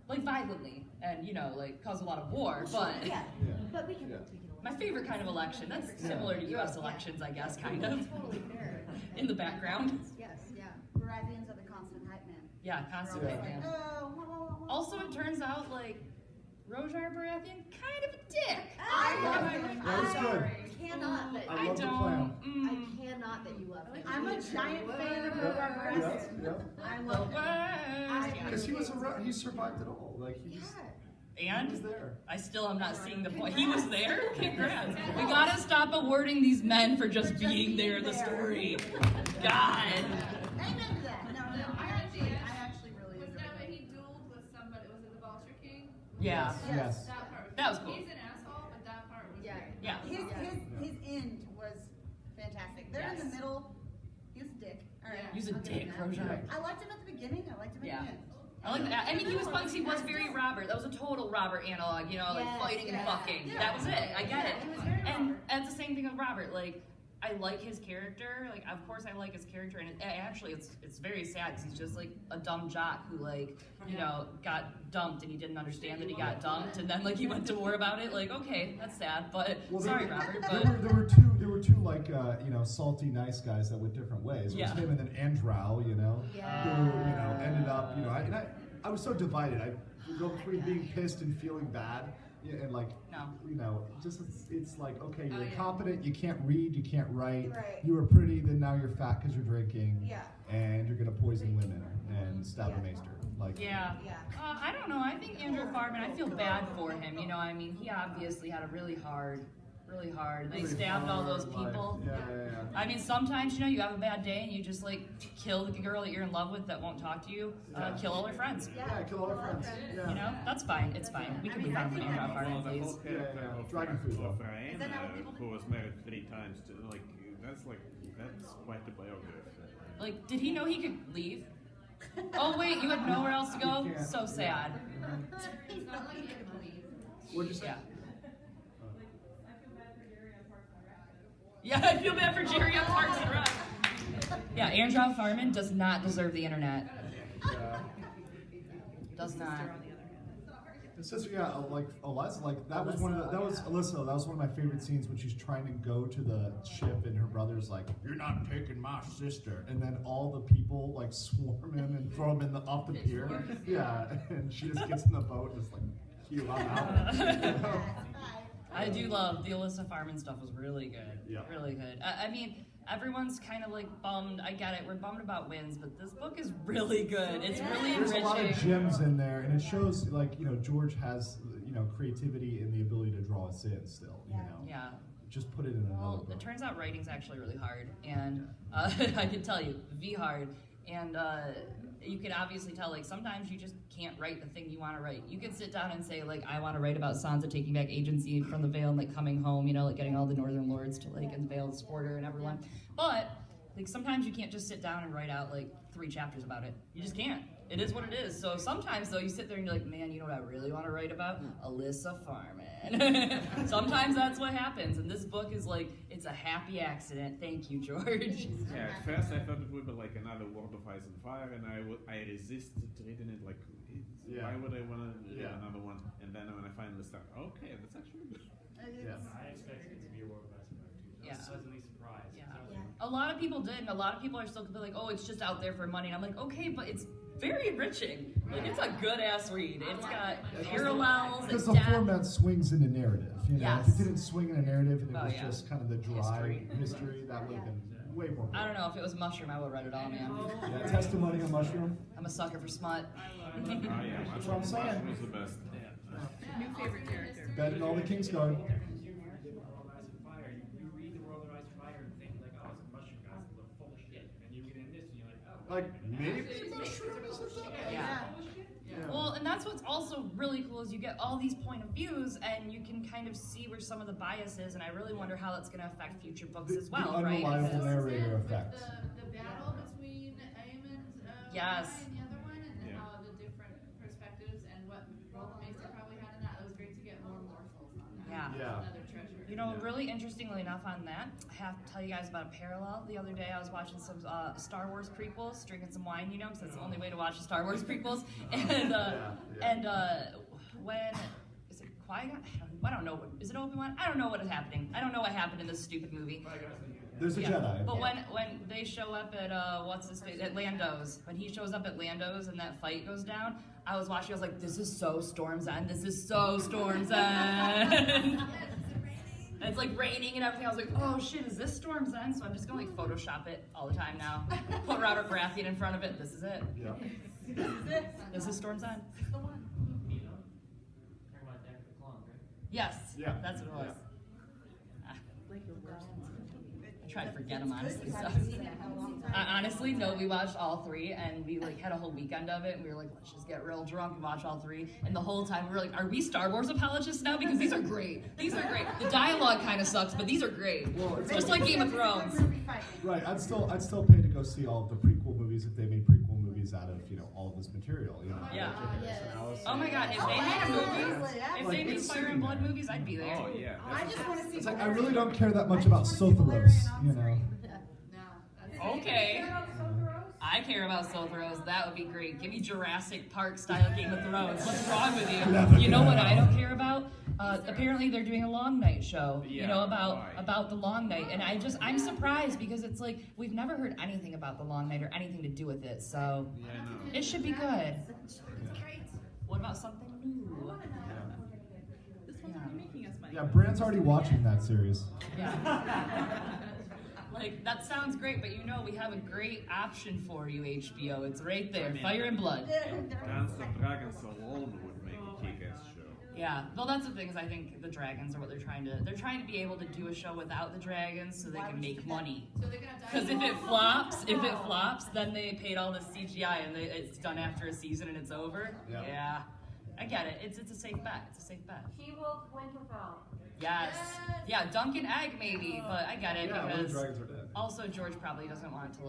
S3: Like violently, and like cause a lot of war, but
S2: Yeah,
S1: Yeah.
S2: but we can
S1: Yeah.
S2: elect
S3: my favorite kind of election. That's similar to U.S. elections, I guess, kind of.
S2: Totally fair.
S3: In the background.
S2: Yes, yeah.
S4: Baratheons are the constant hype man.
S3: Yeah, constant
S4: They're
S3: hype
S4: always
S3: man.
S4: like, oh, wah, wah, wah, wah.
S3: Also, it turns out, like, Rojar Baratheon, kind of a dick.
S4: I love him.
S1: That was good.
S2: I cannot that
S1: I
S3: I
S1: love the
S3: don't.
S1: plan.
S2: I cannot that you love him.
S4: I'm a giant fan of
S1: Yeah,
S4: Rogar
S1: yeah,
S4: Baratheon.
S1: yeah.
S4: I love him.
S1: Because he was around, he survived it all. Like he just he was
S3: And
S1: there.
S3: I still am not seeing the point. He was there? Congrats. We gotta stop awarding these men for just being there in the story. God.
S4: Amen to that. No, I actually really
S10: Was
S4: enjoyed
S10: that when
S4: it.
S10: he dueled with somebody? Was it the Vulture King?
S3: Yeah.
S1: Yes.
S10: That part.
S3: That was cool.
S10: He's an asshole, but that part was
S2: Yeah.
S10: great.
S3: Yeah.
S4: His end was fantastic. They're in
S3: Yes.
S4: the middle. He was a dick. All right.
S3: He was a
S4: I'll give him
S3: dick,
S4: that.
S3: Rojar.
S4: I liked him at the beginning. I liked him
S3: Yeah.
S4: at the end.
S3: I like that. I mean, he was fun 'cause he was very Robert. That was a total Robert analog, you know, like
S2: Yes,
S3: fighting and
S2: yeah.
S3: fucking.
S4: Yeah.
S3: That was it. I get
S4: Yeah,
S3: it.
S4: he was very
S3: And
S4: Robert.
S3: that's the same thing with Robert. Like, I like his character. Like, of course, I like his character, and actually, it's very sad because he's just like a dumb jock who, like, you know, got dumped and he didn't understand that he got dumped, and then like he went to war about it. Like, okay, that's sad, but
S1: Well,
S3: sorry, Robert.
S1: There
S3: But
S1: were two like you know, salty nice guys that went different ways. It was
S3: Yeah.
S1: him and then Andrew, you know,
S2: Yeah.
S1: who you know ended up, you know, I was so divided. I would go between being pissed and feeling bad, yeah, and like
S3: No.
S1: you know, just it's like okay, you're
S2: Oh, yeah.
S1: incompetent, you can't read, you can't write,
S4: Right.
S1: you were pretty, then now you're fat because you're drinking,
S4: Yeah.
S1: and you're gonna poison women and stab a
S4: Yeah.
S1: maester. Like
S3: yeah.
S4: Yeah.
S3: I don't know. I think Andrew Farman, I feel bad for him. You know, I mean, he obviously had a really hard. And they
S1: really
S3: stabbed all those
S1: hard life.
S3: people.
S1: Yeah.
S3: I mean, sometimes, you know, you have a bad day and you just, like, kill the girl that you're in love with that won't talk to you, kill all her friends.
S1: Yeah, kill all our friends. Yeah.
S3: You know? That's fine. It's fine. We can move on from Andrew Farman,
S6: Well, the whole
S3: please.
S6: character
S1: Yeah.
S6: of
S1: Dragon food, though.
S6: Rhaena,
S4: Is that not what people do?
S6: who was married 3 times, to, like that's quite a biography.
S3: Like, did he know he could leave? Oh, wait, you had nowhere else to go?
S1: You can't.
S3: So sad.
S10: It's not like he can leave.
S1: What'd you say?
S3: Yeah. Yeah, I feel bad for Jerry on Parks and Rec. Yeah, Andrew Farman does not deserve the internet.
S1: Yeah.
S3: Does not.
S1: His sister, yeah, like Alyssa, like that was one of the, that was Alyssa. That was one of my favorite scenes when she's trying to go to the ship and her brother's like, "You're not taking my sister," and then all the people like swarm him and throw him off the pier. Yeah, and she just gets in the boat and just like, "Cute, I'm out."
S3: I do love the Alyssa Farman stuff was really good.
S1: Yeah.
S3: Really good. I mean, everyone's kind of like bummed. I get it. We're bummed about wins, but this book is really good. It's really
S1: There's a
S3: enriching.
S1: lot of gems in there, and it shows like you know George has you know creativity and the ability to draw us in still. You know,
S3: Yeah.
S1: just put it in another
S3: Well,
S1: book.
S3: it turns out writing's actually really hard, and I can tell you, hard. And you can obviously tell, like, sometimes you just can't write the thing you want to write. You can sit down and say, like, I want to write about Sansa taking back agency from the Vale and, like, coming home, you know, like, getting all the Northern Lords to, like, and the Vale supporter and everyone. But, like, sometimes you can't just sit down and write out, like, 3 chapters about it. You just can't. It is what it is. So sometimes, though, you sit there and you're like, man, you know what I really want to write about? Alyssa Farman. Sometimes that's what happens. And this book is like, it's a happy accident. Thank you, George.
S6: Yeah, at first I thought it would be like another World of Ice and Fire, and I resisted reading it. Like, why would I want to do another one? And then when I finally started, okay, that's actually good.
S1: Yeah.
S11: I expected it to be a World of Ice and Fire too. I was pleasantly surprised.
S3: Yeah.
S2: Yeah.
S3: A lot of people did, and a lot of people are still gonna be like, oh, it's just out there for money. And I'm like, okay, but it's very enriching. Like, it's a good ass read. It's got parallels
S1: Because
S3: and
S1: the
S3: depth.
S1: format swings in a narrative. You know, if
S3: Yes.
S1: it didn't swing in a narrative and it
S3: Oh,
S1: was
S3: yeah.
S1: just kind of the dry
S3: History.
S1: history, that would have been way more.
S3: I don't know, if it was Mushroom, I would have read it all, man.
S1: Yeah, testimony on Mushroom.
S3: I'm a sucker for smut.
S6: Oh yeah,
S1: That's what I'm saying.
S6: was the best.
S7: New favorite character.
S1: Better than all the Kingsguard.
S11: World of Ice and Fire, you read the World of Ice and Fire and think like, oh, it's a mushroom guys that look full of shit. And you read in this and you're like, oh.
S1: Like maybe Mushroom isn't that bad.
S3: Yeah. Well, and that's what's also really cool is you get all these point of views and you can kind of see where some of the bias is, and I really wonder how that's going to affect future books as well,
S1: the
S3: right?
S1: unreliable
S3: Because-
S1: narrator
S10: With
S1: effect.
S10: the battle between Aemon
S3: Yes.
S10: and the other one, and then
S6: Yeah.
S10: how the different perspectives and what role the Maester probably had in that. It was great to get more morsels on that.
S3: Yeah.
S1: Yeah.
S10: Another treasure.
S3: You know, really interestingly enough on that, I have to tell you guys about a parallel. The other day I was watching some Star Wars prequels, drinking some wine, you know, because that's the only way to watch the Star Wars prequels. And when, is it Qui-Gon? I don't know. Is it Obi-Wan? I don't know what is happening. I don't know what happened in this stupid movie.
S1: There's a Jedi.
S3: But when they show up at what's his face at Lando's, when he shows up at Lando's and that fight goes down, I was watching. I was like, this is so Storm's End. This is so Storm's End. It's like raining and everything. I was like, oh shit, is this Storm's End? So I'm just gonna like Photoshop it all the time now. Put Robert Baratheon in front of it. This is it.
S1: Yeah.
S4: This is it.
S3: This is Storm's End.
S4: This is the one.
S3: Yes.
S1: Yeah.
S3: That's what it was. Ah. I try to forget them honestly. So. Honestly, no, we watched all three and we like had a whole weekend of it and we were like, let's just get real drunk and watch all three. And the whole time we were like, are we Star Wars apologists now? Because these are great. These are great. The dialogue kind of sucks, but these are great.
S1: Well, it's
S3: just like Game of Thrones.
S1: Right. I'd still pay to go see all of the prequel movies if they made prequel movies out of all of this material.
S3: Yeah.
S1: Alice,
S3: Oh my God! If they made a movie, if they made Fire and Blood movies, I'd be there.
S6: Oh yeah.
S4: I just want to see.
S1: It's like I really don't care that much about Sotheros,
S3: Okay. I care about Sotheros. That would be great. Give me Jurassic Park style Game of Thrones. What's wrong with you? You know what I don't care about? Apparently they're doing a long night show. About the long night, and I'm surprised because it's like we've never heard anything about the long night or anything to do with it. So it should be good. What about something new?
S7: This one's already making us money.
S1: Yeah, Brand's already watching that series.
S3: Yeah. Like, that sounds great, but we have a great option for you, HBO. It's right there, Fire and Blood.
S6: Dance of Dragons alone would make a kick-ass show.
S3: Yeah, well, that's the thing is I think the dragons are what they're trying to be able to do a show without the dragons so they can make money. Because if it flops, then they paid all the CGI and it's done after a season and it's over. Yeah. I get it. It's a safe bet. It's a safe bet.
S5: She-Wolf, Winterfell.
S3: Yes. Yeah, Duncan Egg maybe, but I get it because
S1: the dragons are dead.
S3: also George probably doesn't want to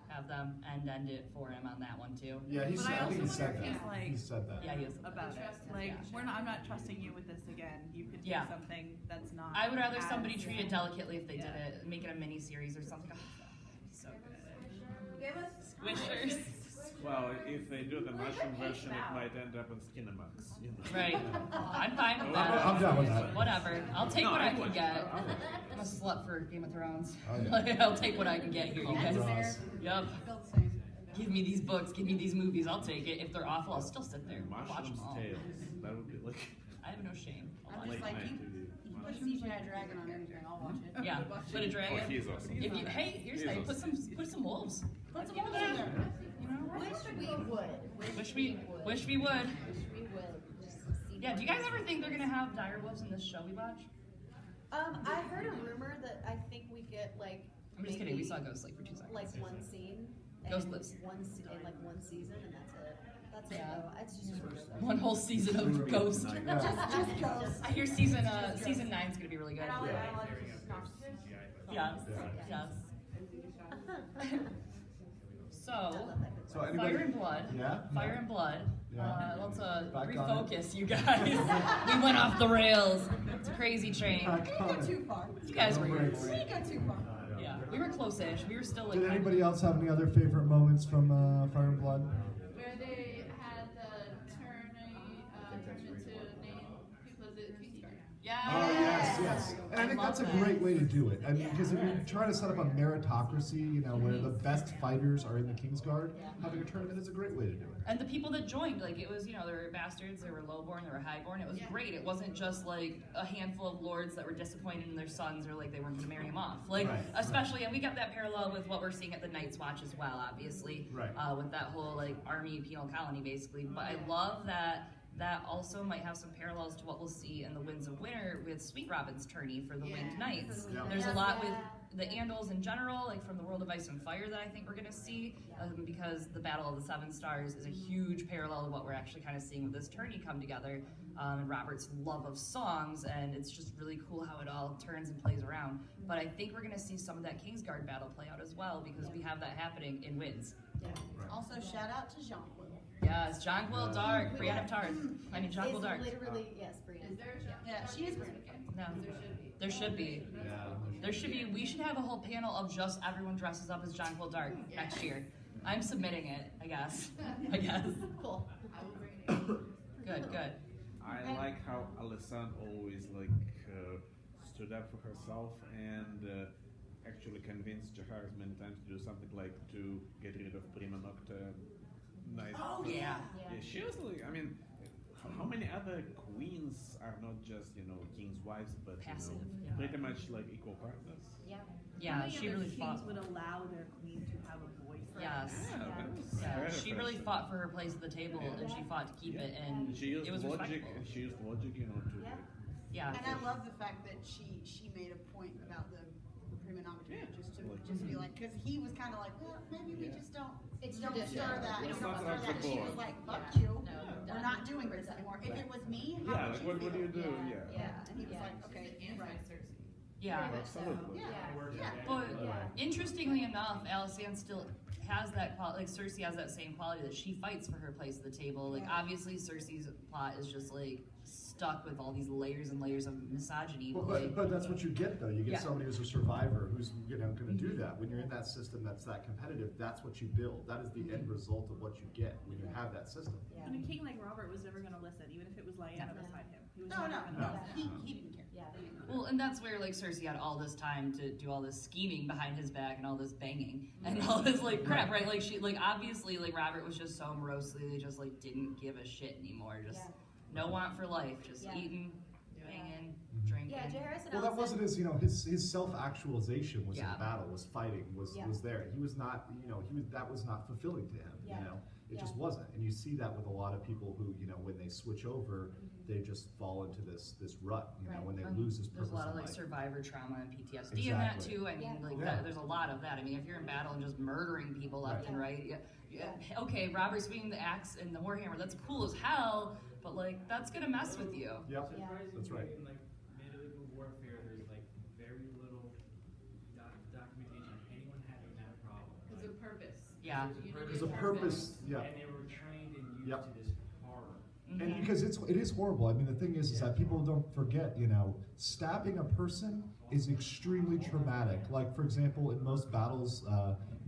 S3: have them end it for him on that one too.
S1: Yeah, I think he said that.
S7: He's
S1: he said that.
S3: Yeah, he is.
S7: About it. Like, I'm not trusting you with this again. You could do something that's not.
S3: I would rather somebody treat it delicately if they did it, make it a mini series or something. Oh, that'd be so good.
S5: Give us
S3: Squishers.
S6: Well, if they do the mushroom version, it might end up on Skinamax.
S3: Right. I'm fine with that.
S1: I'm down with that.
S3: Whatever. I'll take what I can get. I'm a slut for Game of Thrones.
S1: Oh, yeah.
S3: I'll take what I can get here, you guys. Yep. Give me these books, give me these movies, I'll take it. If they're awful, I'll still sit there and watch them
S6: Mushroom's
S3: all.
S6: tails. That would be like.
S3: I have no shame. I'll
S4: I'm
S3: watch
S4: just
S3: it.
S4: like, you put CGI dragon on anything, I'll watch it.
S3: Yeah, put a dragon.
S6: Oh, he's awesome.
S3: If you, hey, here's the thing, put some wolves.
S4: Put some wolves in there.
S3: Wish we would. Yeah, do you guys ever think they're gonna have direwolves in this show we watch?
S2: I heard a rumor that I think we get
S3: I'm just kidding, we saw Ghost for 2 seconds.
S2: like one scene.
S3: Ghost
S2: and
S3: lives.
S2: one season, and that's it. That's it though. It's just
S3: One whole season of Ghost.
S4: Just Ghost.
S3: I hear season 9's gonna be really good. Yes. So
S1: anybody,
S3: Fire and Blood.
S1: Yeah.
S3: Fire and Blood.
S1: Yeah.
S3: Let's
S1: Back on
S3: refocus, you guys. We went off the rails. It's a crazy train.
S4: We didn't go too far.
S3: You guys were
S4: We didn't go too far.
S3: Yeah, we were close-ish. We were still like.
S1: Did anybody else have any other favorite moments from Fire and Blood?
S10: Where they had the tournament to name people as the Kingsguard.
S3: Yeah.
S1: Oh yes. And I think that's a great way to do it. I mean, because if you're trying to set up a meritocracy, where the best fighters are in the Kingsguard, having a tournament is a great way to do it.
S3: And the people that joined, it was, there were bastards, there were lowborn, there were highborn. It was great. It wasn't just a handful of lords that were disappointed in their sons or they weren't going to marry him off. Especially, and we got that parallel with what we're seeing at the Night's Watch as well, obviously, with that whole army penal colony basically. But I love that also might have some parallels to what we'll see in the Winds of Winter with Sweet Robin's tourney for the Winged Knights. There's a lot with the Andals in general, from the World of Ice and Fire that I think we're going to see, because the Battle of the Seven Stars is a huge parallel to what we're actually kind of seeing with this tourney come together, and Robert's love of songs, and it's just really cool how it all turns and plays around. But I think we're going to see some of that Kingsguard battle play out as well, because we have that happening in Winds.
S4: Also, shout out to Jean-Quill.
S3: Yes, Jonquil Dark, Brienne of Tarth. Jonquil Dark.
S2: Literally, yes, Brienne.
S10: Is there a show?
S4: Yeah, she is Brienne.
S3: No.
S10: There should be.
S3: There should be. We should have a whole panel of just everyone dresses up as Jonquil Dark next year. I'm submitting it, I guess.
S2: Cool.
S10: I will bring it in.
S3: Good.
S6: I like how Alysanne always stood up for herself and actually convinced Jaehaerys many times to do something like to get rid of Prima Nocta.
S3: Oh yeah.
S6: She was like, I mean, how many other queens are not just king's wives, but
S3: Passive,
S6: pretty much like equal partners?
S2: Yeah.
S3: Yeah,
S7: How many
S3: she
S7: other
S3: really
S7: kings
S3: fought.
S7: would allow their queen to have a voice.
S3: Yes.
S6: Yeah,
S3: Yeah, she really fought for her place at the table, and she fought to keep it, and
S6: She used
S3: it was
S6: logic,
S3: respectful.
S6: and she used logic, to.
S3: Yeah.
S4: And I love the fact that she made a point about the prima nocta, just be like, because he was kind of like, well, maybe we just don't.
S2: It's
S4: don't
S2: tradition.
S4: stir that.
S6: It's
S4: Don't
S6: not
S4: stir that. She
S6: acceptable.
S4: was like, fuck
S2: Yeah.
S4: you.
S2: No,
S4: We're not doing this anymore. If it was me, how
S6: Yeah,
S4: would
S6: like
S4: you
S6: what
S4: feel?
S6: do you do?
S2: Yeah.
S4: Yeah, and he was
S2: Yeah.
S4: like, okay, you're right.
S10: Anti-Cersei.
S3: Yeah.
S2: Very much so.
S6: Absolutely.
S4: Yeah.
S3: But
S2: Yeah.
S3: interestingly enough, Alysanne still has that quality. Like Cersei has that same quality that she fights for her place at the table. Like
S4: Yeah.
S3: obviously Cersei's plot is just like stuck with all these layers and layers of misogyny.
S1: Well,
S3: like,
S1: but that's what you get, though. You get
S3: Yeah.
S1: somebody who's a survivor who's going to do that. When you're in that system that's that competitive, that's what you build. That is the end result of what you get when you have that system.
S2: Yeah.
S7: And a king like Robert was never going to listen, even if it was Lyanna beside him. He was
S4: No,
S7: never
S4: no,
S7: gonna
S4: no.
S7: listen.
S4: He didn't care.
S2: Yeah.
S3: well, and that's where like Cersei had all this time to do all this scheming behind his back and all this banging and all this like crap, right? Like she, like obviously, like Robert was just so morosely, just like didn't give a shit anymore. Just no want for life, just
S2: Yeah.
S3: eating, banging, drinking.
S2: Yeah, Jaehaerys and
S1: Well, that
S2: Alysanne-
S1: wasn't his self-actualization was
S3: Yeah.
S1: in battle, was fighting, was there. He was not, that was not fulfilling to him.
S2: Yeah.
S1: It just wasn't. And you see that with a lot of people who, when they switch over, they just fall into this rut.
S2: Right.
S1: When they lose this
S3: There's
S1: purpose
S3: a lot of
S1: in
S3: like
S1: life.
S3: survivor trauma and PTSD in that
S1: Exactly.
S3: too. I mean,
S2: Yeah.
S3: like
S1: Yeah.
S3: there's a lot of that. I mean, if you're in battle and just murdering people left
S1: Right.
S3: and right, okay, Robert's swinging the axe and the warhammer, that's cool as hell, but like that's gonna mess with you.
S1: Yep.
S2: Yeah.
S1: That's right.
S11: In like medieval warfare, there's like very little documentation of anyone having that problem.
S10: Because of purpose.
S3: Yeah.
S1: There's a purpose, yeah.
S11: And they were trained and used
S1: Yep.
S11: to this horror.
S1: And because it is horrible. I mean, the thing is that people don't forget, stabbing a person is extremely traumatic. Like, for example, in most battles,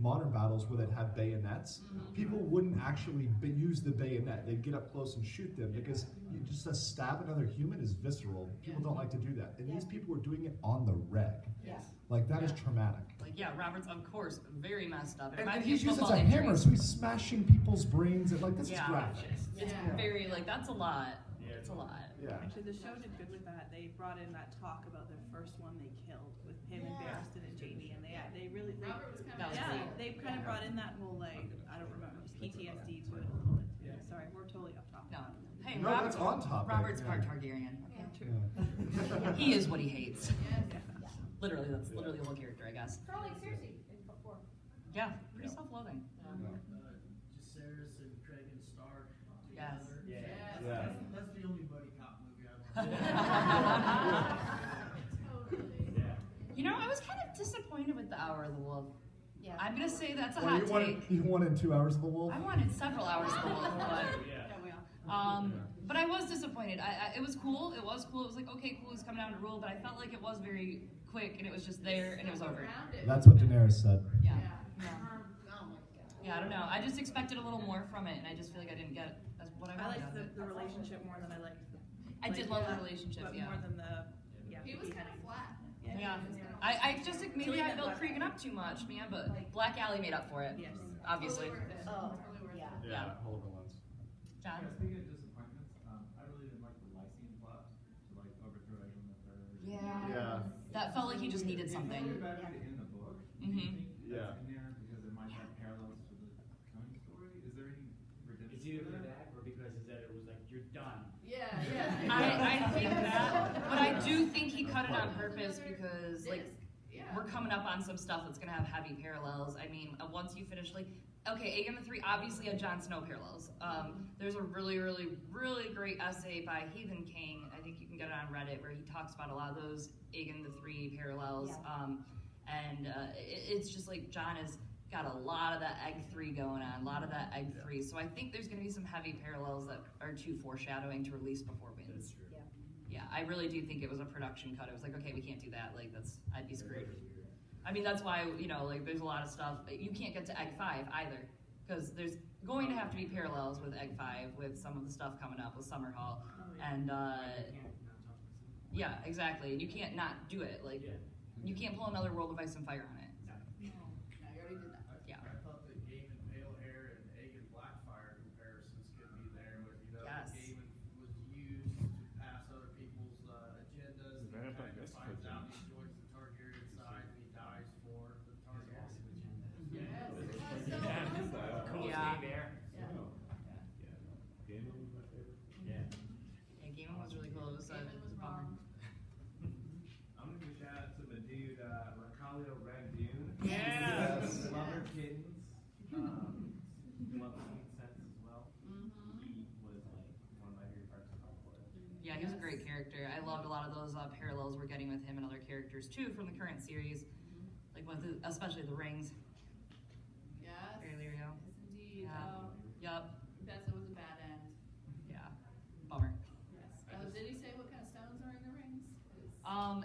S1: modern battles where they'd have bayonets, people wouldn't actually use the bayonet. They'd get up close and shoot them because just to stab another human is visceral. People don't like to do that. And these people were doing it on the reg.
S2: Yeah.
S1: Like, that is traumatic.
S3: Like yeah, Robert's of course very messed up. It
S1: And
S3: reminds me
S1: he's
S3: of
S1: used as
S3: football
S1: a hammer,
S3: injuries.
S1: so he's smashing people's brains. And, like, this is
S3: Yeah.
S1: graphic.
S3: It's very like that's a lot. It's a lot.
S1: Yeah.
S7: Actually, the show did good with that. They brought in that talk about the first one they killed with him and Barristan and Jamie, and they really
S10: Robert was kind
S3: That
S10: of
S3: was
S7: yeah,
S3: cool.
S7: they kind of brought in that whole like I don't remember PTSD to it a little bit. Too. Sorry, we're totally off topic.
S3: No. Hey,
S1: No,
S3: Robert's
S1: that's on topic,
S3: Robert's
S1: yeah.
S3: part Targaryen.
S7: Yeah, true.
S1: Yeah.
S3: He is what he hates.
S10: Yes.
S3: Literally, that's literally the whole character, I guess.
S2: Kind of like Cersei in book 4.
S3: Yeah, pretty self-loathing.
S8: Jaehaerys and Craig and Stark
S3: Yes.
S8: together.
S11: Yeah.
S1: Yeah.
S8: That's the only buddy cop movie I want.
S11: Yeah.
S3: You know, I was kind of disappointed with the Hour of the Wolf.
S2: Yeah.
S3: I'm gonna say that's a
S1: Well,
S3: hot take.
S1: you wanted 2 hours of the wolf?
S3: I wanted several hours of the Wolf, but
S11: Yeah.
S4: Don't we all?
S3: but I was disappointed. It was cool. It was cool. It was like okay, cool. He's coming down to rule, but I felt like it was very quick and it was just there and it was over.
S1: That's what Daenerys said.
S3: Yeah.
S2: Oh my god.
S3: Yeah, I don't know. I just expected a little more from it, and I just feel like I didn't get as what I
S7: I
S3: wanted.
S7: liked
S3: out of it.
S7: the relationship more than I liked the.
S3: I did love the relationship.
S7: but
S3: Yeah.
S7: more than the
S10: He was kind of flat.
S3: Yeah. I just think maybe I built Cregan up too much, man. But Black Alley made up for it.
S7: Yes.
S3: Obviously.
S10: Totally worth it.
S2: Oh,
S10: Totally worth
S2: yeah.
S10: it.
S3: Yeah.
S1: Hold on once.
S3: John.
S9: Yeah, speaking of disappointments, I really didn't like the Alysanne plot to like overthrow Aegon III.
S3: Yeah.
S1: Yeah.
S3: That felt like he just needed
S9: It's
S3: something.
S9: really better in the book.
S3: Mhm.
S9: Do you think
S1: Yeah.
S9: that's in there because it might have parallels to the Tony story? Is there any redemption?
S11: It's either
S9: for
S11: for that or because he said it was like, you're done.
S10: Yeah, yeah.
S3: I think that, but I do think he cut it on purpose because like
S10: Yeah.
S3: we're coming up on some stuff that's gonna have heavy parallels. I mean, once you finish like. Okay, Aegon III obviously had Jon Snow parallels. There's a really, really, really great essay by Heathen King. I think you can get it on Reddit where he talks about a lot of those Aegon III parallels.
S2: Yeah.
S3: It's just like Jon has got a lot of that Egg 3 going on, a lot of that Egg 3. So I think there's going to be some heavy parallels that are too foreshadowing to release before Winds.
S2: Yeah.
S3: Yeah, I really do think it was a production cut. It was like, okay, we can't do that. Like, I'd be screwed. I mean, that's why, like, there's a lot of stuff. You can't get to Egg 5 either. because there's going to have to be parallels with Egg 5 with some of the stuff coming up with Summer Hall, and yeah, exactly. And you can't not do it. Like you can't pull another World of Ice and Fire on it.
S4: No, you already did that.
S3: Yeah.
S8: I thought that Game and Pale Hair and Egg and Blackfire comparisons could be there, where
S3: Yes.
S8: Game was used to pass other people's agendas.
S6: Very
S8: He kind of
S6: progressive,
S8: finds
S6: yeah.
S8: out he joins the Targaryen side and he dies for the Targaryens.
S11: Coolest
S3: Yeah.
S11: game there.
S6: Game was my favorite.
S11: Yeah.
S3: Yeah, Game was really cool. It was a
S10: Gaiman was
S3: bummer.
S10: wrong.
S9: I'm gonna give a shout out to my dude, Racalio Randoon.
S3: Yes.
S9: Love her kittens. Love Sweet Sense as well. He was like one of my favorite parts of Conciliator.
S3: Yeah, he was a great character. I loved a lot of those parallels we're getting with him and other characters too from the current series, like with especially the rings.
S10: Yes.
S3: Very Lyrio.
S10: Yes, indeed.
S3: Yeah.
S10: Oh,
S3: Yup.
S10: Bessa was a bad end.
S3: Yeah. Bummer.
S10: Yes. Did he say what kind of stones are in the rings?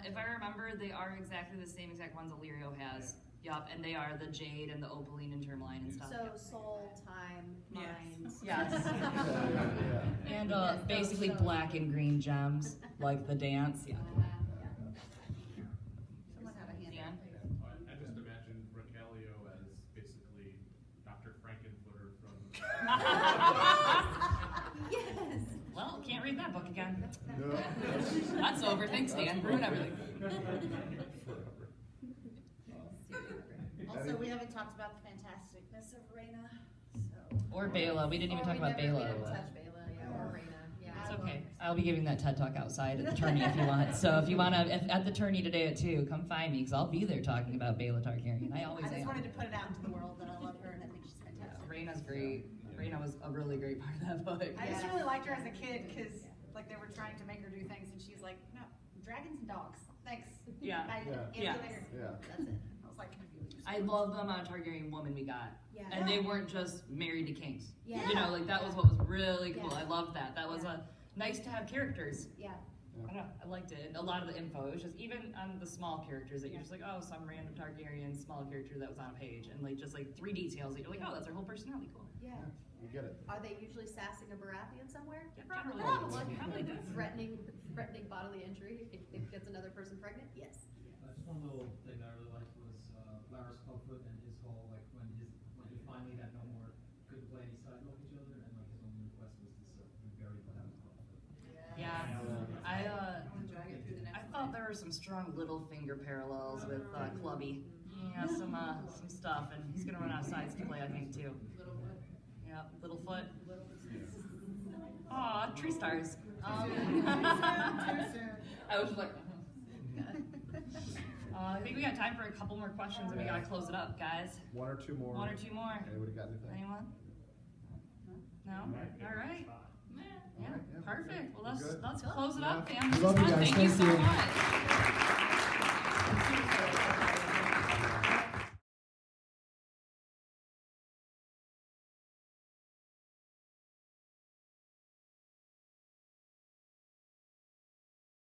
S3: If I remember, they are exactly the same exact ones Illyrio has. Yup, and they are the jade and the opaline and tourmaline and stuff.
S4: So
S3: Yep.
S4: soul, time, mind.
S3: Yes. And
S4: Yes,
S3: basically
S4: those-
S3: black and green gems, like the dance. Yeah.
S4: Someone had a hand.
S3: Dan?
S12: I just imagined Racalio as basically Dr. Frankenfooter from.
S4: Yes.
S3: Well, can't read that book again.
S1: No.
S3: That's over. Thanks, Dan. Ruin everything.
S4: Also, we haven't talked about the fantasticness of Rhaena, so.
S3: Or Bela. We didn't even talk about
S2: We
S3: Bela.
S2: didn't touch Bela, yeah, or Rhaena, yeah.
S3: It's okay. I'll be giving that TED Talk outside at the tourney if you want. So if you want to, at the tourney today at 2, come find me because I'll be there talking about Bela Targaryen. I always
S4: I just
S3: am.
S4: wanted to put it out into the world that I love her and I think she's
S3: Yeah,
S4: fantastic.
S3: Rhaena's great. Rhaena was a really great part of that book.
S4: I just really liked her as a kid because like they were trying to make her do things and she's like, no, dragons and dogs. Thanks.
S3: Yeah.
S4: Bye.
S3: Yeah.
S4: See you later.
S1: Yeah.
S4: That's it. I was like,
S3: I love the amount of Targaryen woman we got.
S4: Yeah.
S3: And they weren't just married to kings.
S4: Yeah.
S3: You know, like that was what was really cool.
S4: Yeah.
S3: I loved that. That was a nice to have characters.
S4: Yeah.
S3: I don't know, I liked it. A lot of the info, it was just even on the small characters that you're just like, oh, some random Targaryen small character that was on a page, and like just like 3 details that you're like, oh, that's their whole personality. Cool.
S4: Yeah.
S1: You get it.
S2: Are they usually sassing a Baratheon somewhere?
S3: Yeah, probably.
S2: Probably threatening bodily injury if it gets another person pregnant? Yes.
S13: Just one little thing I really liked was Larys Clubfoot and his whole like when he finally had no more couldn't play any side off each other and like his only request was to be buried with Clubfoot.
S3: Yeah. I thought there were some strong Littlefinger parallels with Clubby. Yeah, some stuff, and he's gonna run out of sides to play, I think, too. Yeah, Littlefoot. Aw, tree stars.
S4: Too soon.
S3: I was just like, I think we got time for a couple more questions, and we gotta close it up, guys.
S1: 1 or 2 more.
S3: 1 or 2 more.
S1: Anybody got anything?
S3: Anyone? No? All right. Yeah, perfect. Well, let's close it up, fam.
S1: We
S3: This
S1: love
S3: was
S1: you
S3: fun.
S1: guys.
S3: Thank you
S1: Thank
S3: so
S1: you.
S3: much.